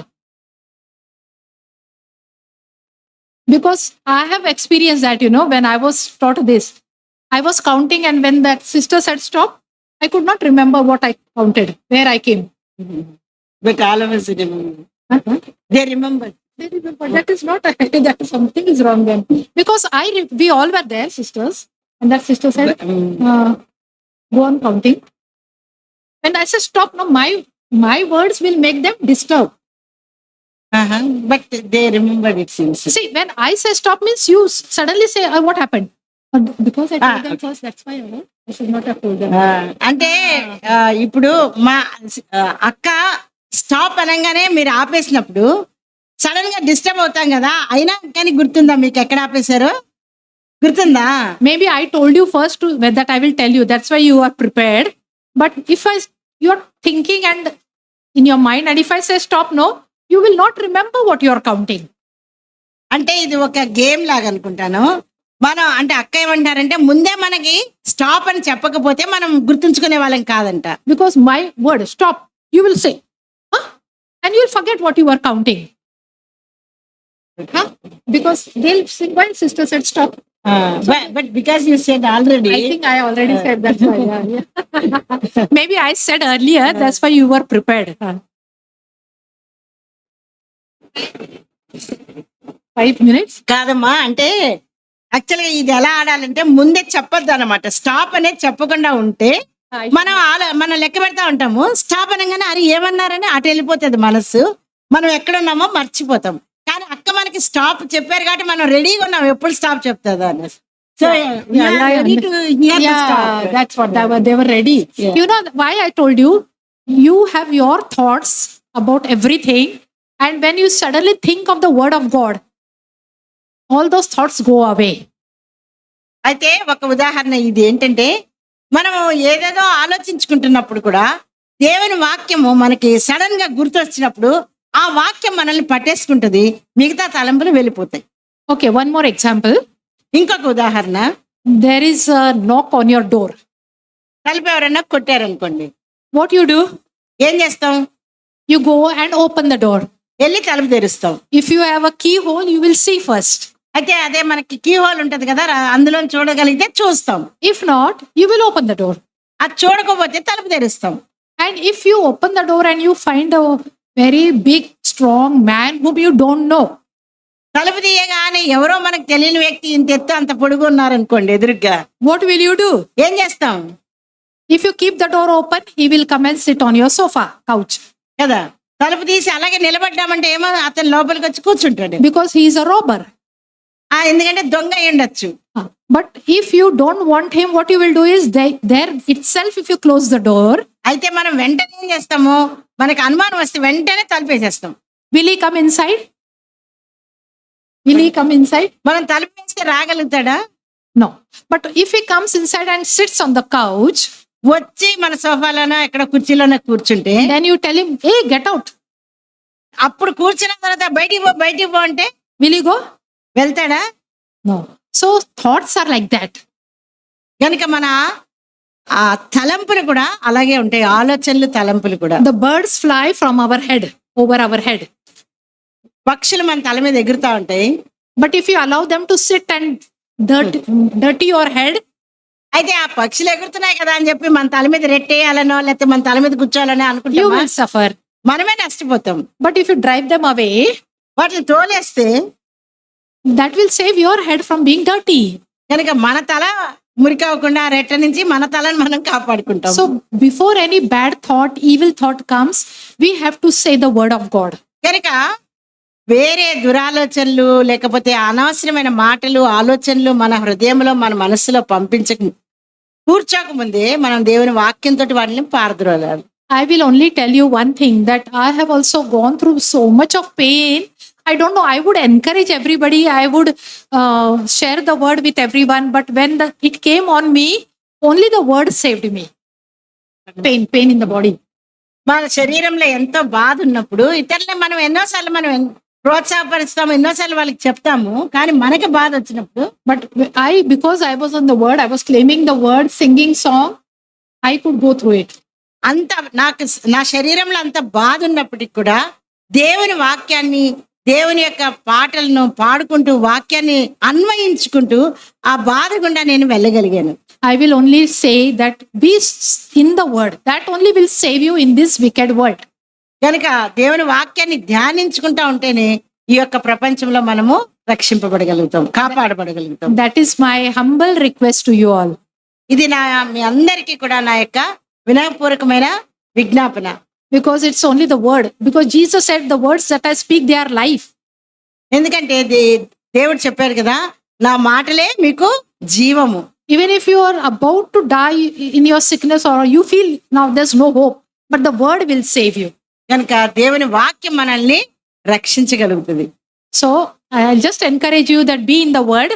Because I have experienced that, when I was taught this, I was counting, and when that sister said stop, I could not remember what I counted, where I came. But all of us remember. Uh-huh. They remember. That is not, that something is wrong then. Because we all were there, sisters, and that sister said, go on counting. When I said stop, no, my words will make them disturb. But they remembered it seems. See, when I say stop means you suddenly say, what happened? Because I told them first, that's why I should not have told them. అంటే ఇప్పుడు మా అక్క స్టాప్ అనగానే మీరు ఆపేసినప్పుడు సడన్ గా డిస్టర్బ్ అవుతాం కదా, అయినా కానీ గుర్తుందా మీకు ఎక్కడ ఆపేశారు? గుర్తుందా? Maybe I told you first that I will tell you. That's why you are prepared. But if you are thinking and in your mind, and if I say stop, no, you will not remember what you are counting. అంటే ఇది ఒక గేమ్ లాగా అనుకుంటాను. మనం అంటే అక్క ఏమంటారంటే ముందే మనకి స్టాప్ అని చెప్పకపోతే మనం గుర్తుంచుకునే వాళ్ళం కాదంట. Because my word stop, you will say, and you will forget what you were counting. Because they'll say, why sister said stop? But because you said already. I think I already said, that's why. Yeah. Maybe I said earlier, that's why you were prepared. 5 minutes? కాదమ్మా, అంటే యాక్చువల్గా ఇది ఎలా ఆడాలంటే ముందే చెప్పొద్దు అనమాట. స్టాప్ అనేది చెప్పకుండా ఉంటే మనం లెక్క పెడతా ఉంటాము. స్టాప్ అనగానే అరే ఏమన్నారని అటు వెళ్ళిపోతుంది మనసు, మనం ఎక్కడున్నామో మర్చిపోతాం. కానీ అక్క మనకి స్టాప్ చెప్పారు కాబట్టి మనం రెడీగా ఉన్నాం ఎప్పుడు స్టాప్ చెప్తుందా అని. So that's what they were ready. Yeah. You know why I told you? You have your thoughts about everything, and when you suddenly think of the word of God, all those thoughts go away. అయితే ఒక ఉదాహరణ ఇది ఏంటంటే, మనం ఏదేదో ఆలోచించుకుంటున్నప్పుడు కూడా దేవుని వాక్యము మనకి సడన్ గా గుర్తొచ్చినప్పుడు ఆ వాక్యం మనల్ని పట్టేసుకుంటది, మిగతా తలంపులు వెళ్ళిపోతాయి. Okay, one more example. ఇంకొక ఉదాహరణ, There is a knock on your door. తలుపు ఎవరైనా కొట్టారనుకోండి, What you do? ఏం చేస్తాం? You go and open the door. వెళ్ళి తలుపు తెరుస్తాం. If you have a keyhole, you will see first. అయితే అదే మనకి కీ హోల్ ఉంటది కదా, అందులో చూడగలిగితే చూస్తాం. If not, you will open the door. అది చూడకపోతే తలుపు తెరుస్తాం. And if you open the door and you find a very big, strong man whom you don't know, తలుపు తీయగానే ఎవరో మనకు తెలియని వ్యక్తి ఇంత ఎత్తు అంత పొడుగు ఉన్నారనుకోండి ఎదురుగా, what will you do? ఏం చేస్తాం? If you keep the door open, he will come and sit on your sofa, couch. కదా, తలుపు తీసి అలాగే నిలబడ్డామంటే ఏమో అతను లోపలికి వచ్చి కూర్చుంటాడు. Because he is a robber. ఎందుకంటే దొంగ అయి ఉండొచ్చు. But if you don't want him, what you will do is there itself, if you close the door, అయితే మనం వెంటనే ఏం చేస్తాము, మనకి అనుమానం వస్తే వెంటనే తలుపు వేసేస్తాం. will he come inside? Will he come inside? మనం తలుపు వేస్తే రాగలుగుతాడా? No. But if he comes inside and sits on the couch, వచ్చి మన సోఫాలోనో ఎక్కడ కుర్చీలోనో కూర్చుంటే, then you tell him, hey, get out. అప్పుడు కూర్చున్న తర్వాత బయటికి పో అంటే Will he go? వెళ్తాడా? No. So thoughts are like that. కనుక మన ఆ తలంపులు కూడా అలాగే ఉంటాయి, ఆలోచనలు తలంపులు కూడా. The birds fly from our head, over our head. పక్షులు మన తల మీద ఎగురుతా ఉంటాయి. But if you allow them to sit and dirty your head, అయితే ఆ పక్షులు ఎగురుతున్నాయి కదా అని చెప్పి మన తల మీద రెట్టేయాలనో లేకపోతే మన తల మీద కూర్చోవాలనో you అనుకుంటామా? will suffer. మనమే నష్టపోతాం. But if you drive them away, వాటిని తోలేస్తే that will save your head from being dirty. కనుక మన తల మురికి అవ్వకుండా రెట్ట నుంచి మన తలను మనం కాపాడుకుంటాం. So before any bad thought, evil thought comes, we have to say the word of God. కనుక వేరే దురాలోచనలు లేకపోతే అనవసరమైన మాటలు ఆలోచనలు మన హృదయంలో మన మనసులో కూర్చోక ముందే మనం దేవుని వాక్యంతో వాటిని పారద్రోలాలి. I will only tell you one thing, that I have also gone through so much of pain. I don't know, I would encourage everybody, I would share the word with everyone, but when it came on me, only the word saved me. Pain in the body. మన శరీరంలో ఎంతో బాధ ఉన్నప్పుడు ఇతరులని మనం ఎన్నోసార్లు మనం ప్రోత్సాహపరుస్తాము, ఎన్నోసార్లు వాళ్ళకి చెప్తాము, కానీ మనకి బాధ వచ్చినప్పుడు But because I was on the word, I was claiming the word, singing song, I could go through it. అంత నా శరీరంలో అంత బాధ ఉన్నప్పటికి కూడా దేవుని వాక్యాన్ని, దేవుని యొక్క పాటలను పాడుకుంటూ వాక్యాన్ని అన్వయించుకుంటూ ఆ బాధ గుండా నేను వెళ్ళగలిగాను. I will only say that be in the word. That only will save you in this wicked world. కనుక దేవుని వాక్యాన్ని ధ్యానించుకుంటా ఉంటేనే ఈ యొక్క ప్రపంచంలో మనము రక్షింపబడగలుగుతాం, కాపాడబడగలుగుతాం. That is my humble request to you all. ఇది మీ అందరికీ కూడా నా యొక్క వినయపూర్వకమైన విజ్ఞాపన. Because it's only the word. Because Jesus said the words that I speak, they are life. ఎందుకంటే దేవుడు చెప్పారు కదా, నా మాటలే మీకు జీవము. Even if you are about to die in your sickness or you feel now there's no hope, but the word will save you. కనుక దేవుని వాక్యం మనల్ని రక్షించగలుగుతుంది. So I'll just encourage you that be in the word.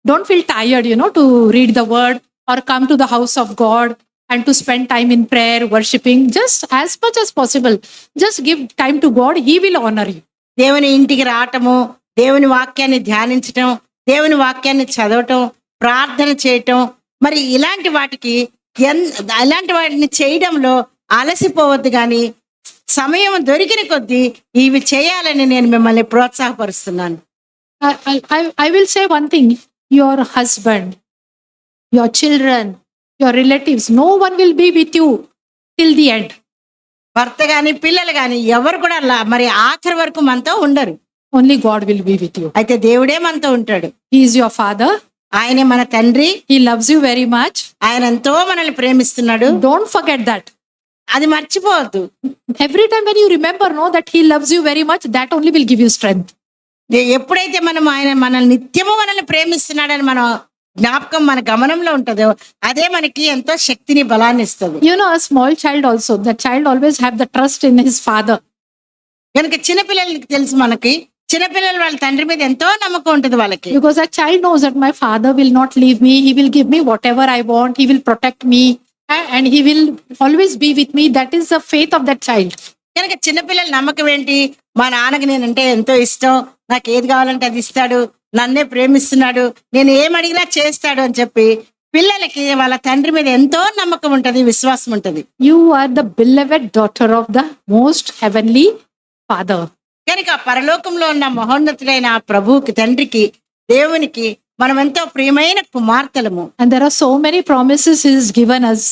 Don't feel tired, to read the word or come to the house of God and to spend time in prayer, worshiping. Just as much as possible, just give time to God. He will honor you. దేవుని ఇంటికి రావటము, దేవుని వాక్యాన్ని ధ్యానించటం, దేవుని వాక్యాన్ని చదవటం, ప్రార్థన చేయటం, మరి ఇలాంటి వాటిని చేయడంలో అలసిపోవద్దు. కానీ సమయం దొరికిన కొద్దీ ఇవి చేయాలని నేను మిమ్మల్ని ప్రోత్సాహపరుస్తున్నాను. I will say one thing. Your husband, your children, your relatives, no one will be with you till the end. భర్త గాని పిల్లలు గాని ఎవరు కూడా మరి ఆఖరి వరకు మనతో ఉండరు. Only God will be with you. అయితే దేవుడే మనతో ఉంటాడు. He is your father. ఆయనే మన తండ్రి. He loves you very much. ఆయన ఎంతో మనల్ని ప్రేమిస్తున్నాడు. Don't forget that. అది మర్చిపోవద్దు. Every time when you remember, know that he loves you very much, that only will give you strength. ఎప్పుడైతే ఆయన మనల్ని నిత్యము మనల్ని ప్రేమిస్తున్నాడని మన జ్ఞాపకం మన గమనంలో ఉంటుందో అదే మనకి ఎంతో శక్తిని బలాన్ని ఇస్తుంది. A small child also, the child always have the trust in his father. కనుక చిన్నపిల్లలకి తెలుసు, మనకి చిన్నపిల్లలు వాళ్ళ తండ్రి మీద ఎంతో నమ్మకం ఉంటుంది వాళ్ళకి. Because that child knows that my father will not leave me, he will give me whatever I want, he will protect me and he will always be with me. That is the faith of that child. కనుక చిన్నపిల్లల నమ్మకం ఏంటి? మా నాన్నకి నేనంటే ఎంతో ఇష్టం, నాకు ఏది కావాలంటే అది ఇస్తాడు, నన్నే ప్రేమిస్తున్నాడు, నేను ఏమడిగినా చేస్తాడు అని చెప్పి పిల్లలకి వాళ్ళ తండ్రి మీద ఎంతో నమ్మకం ఉంటది, విశ్వాసం ఉంటది. You are the beloved daughter of the most heavenly father. కనుక పరలోకంలో ఉన్న మహోన్నతుడైన ప్రభువుకి, తండ్రికి, దేవునికి మనం ఎంతో ప్రియమైన కుమార్తెలము. And there are so many promises he has given us.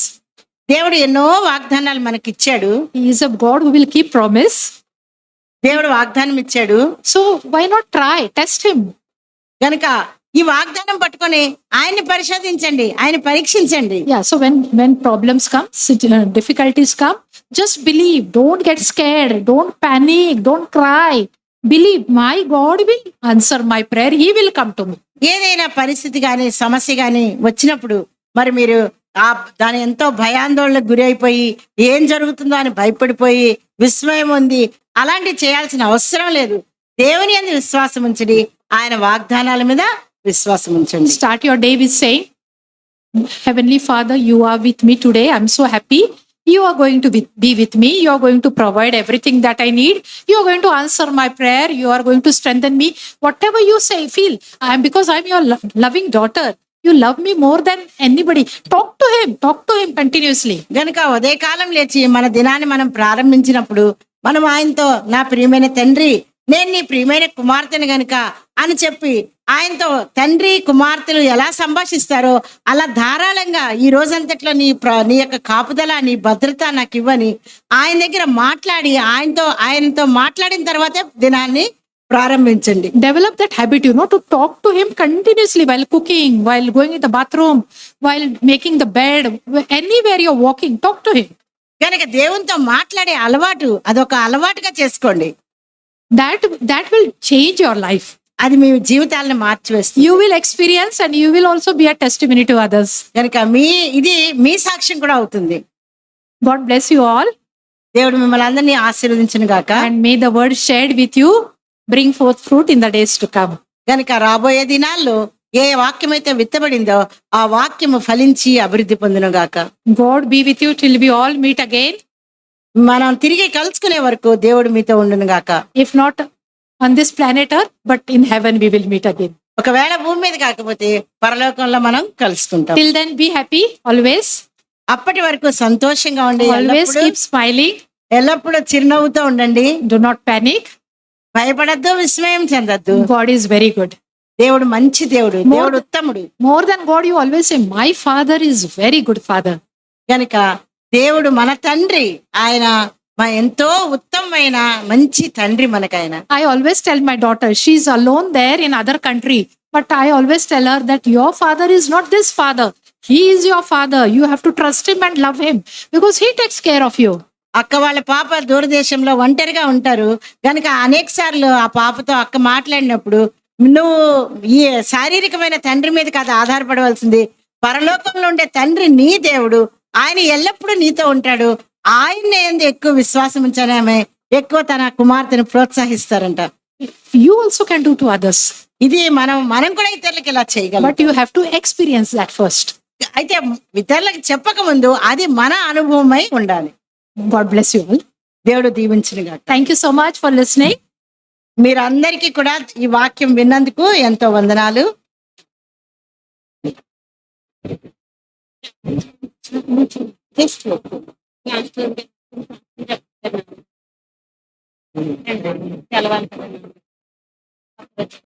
దేవుడు ఎన్నో వాగ్దానాలు మనకి ఇచ్చాడు. He is a God who will keep promise. దేవుడు వాగ్దానం ఇచ్చాడు. So why not try? Test him. కనుక ఈ వాగ్దానం పట్టుకొని ఆయన్ని పరిశోధించండి, ఆయన పరీక్షించండి. Yeah, so when problems come, difficulties come, just believe. Don't get scared. Don't panic. Don't cry. Believe my God will answer my prayer. He will come to me. ఏదైనా పరిస్థితి కానీ సమస్య కానీ వచ్చినప్పుడు మరి మీరు దాని ఎంతో భయాందోళనకు గురి అయిపోయి ఏం జరుగుతుందో అని భయపడిపోయి విస్మయం ఉంది, అలాంటివి చేయాల్సిన అవసరం లేదు. దేవుని యందు విశ్వాసం ఉంచండి, ఆయన వాగ్దానాల మీద విశ్వాసం ఉంచండి. Start your day with saying, Heavenly Father, you are with me today. I'm so happy. You are going to be with me. You are going to provide everything that I need. You are going to answer my prayer. You are going to strengthen me. Whatever you say, feel. Because I'm your loving daughter. You love me more than anybody. Talk to him continuously. గనుక ఉదయకాలం లేచి మన దినాన్ని మనం ప్రారంభించినప్పుడు మనం ఆయనతో, నా ప్రియమైన తండ్రి, నేను నీ ప్రియమైన కుమార్తెను గనుక అని చెప్పి ఆయనతో తండ్రి కుమార్తెలు ఎలా సంభాషిస్తారో అలా ధారాళంగా ఈ రోజంతట్లో నీ యొక్క కాపుదల, నీ భద్రత నాకు ఇవ్వని ఆయన దగ్గర మాట్లాడి ఆయనతో మాట్లాడిన తర్వాతే దినాన్ని ప్రారంభించండి. Develop that habit, to talk to him continuously while cooking, while going in the bathroom, while making the bed, anywhere you're walking, talk to him. కనుక దేవునితో మాట్లాడే అలవాటు అదొక అలవాటుగా చేసుకోండి. That will change your life. అది మీ జీవితాలను మార్చివేస్తుంది. You will experience and you will also be a testimony to others. కనుక ఇది మీ సాక్ష్యం కూడా అవుతుంది. God bless you all. దేవుడు మిమ్మల్ని అందరినీ ఆశీర్వదించును గాక. And may the word shared with you bring forth fruit in the days to come. కనుక రాబోయే దినాల్లో ఏ వాక్యం అయితే విత్తబడిందో ఆ వాక్యము ఫలించి అభివృద్ధి పొందును గాక. God be with you till we all meet again. మనం తిరిగి కలుసుకునే వరకు దేవుడు మీతో ఉండును గాక. If not on this planet Earth, but in heaven we will meet again. ఒకవేళ భూమి మీద కాకపోతే పరలోకంలో మనం కలుసుకుంటాం. Till then be happy always. అప్పటి వరకు సంతోషంగా ఉండి Always keep smiling. ఎల్లప్పుడూ చిరునవ్వుతో ఉండండి. Do not panic. భయపడద్దు, విస్మయం చెందద్దు. God is very good. దేవుడు మంచి దేవుడు, దేవుడు ఉత్తముడు. More than God, you always say, my father is very good father. కనుక దేవుడు మన తండ్రి, ఆయన ఎంతో ఉత్తమమైన మంచి తండ్రి మనకైనా. I always tell my daughter, she's alone there in other country, but I always tell her that your father is not this father. He is your father. You have to trust him and love him because he takes care of you. అక్క వాళ్ళ పాప దూరదేశంలో ఒంటరిగా ఉంటారు కనుక అనేక సార్లు ఆ పాపతో అక్క మాట్లాడినప్పుడు, నువ్వు ఈ శారీరకమైన తండ్రి మీద కాదు ఆధారపడవలసింది, పరలోకంలో ఉండే తండ్రి నీ దేవుడు, ఆయన ఎల్లప్పుడూ నీతో ఉంటాడు, ఆయన్ని ఏంది ఎక్కువ విశ్వాసం ఉంచని ఆమె ఎక్కువ తన కుమార్తెను ప్రోత్సహిస్తారంట. You also can do to others, ఇది మనం కూడా ఇతరులకు ఇలా చేయగలం. but you have to experience that first. అయితే ఇతరులకు చెప్పక ముందు అది మన అనుభవమై ఉండాలి. God bless you all. దేవుడు దీవించునుగాక. Thank you so much for listening. మీరందరికీ కూడా ఈ వాక్యం విన్నందుకు ఎంతో వందనాలు.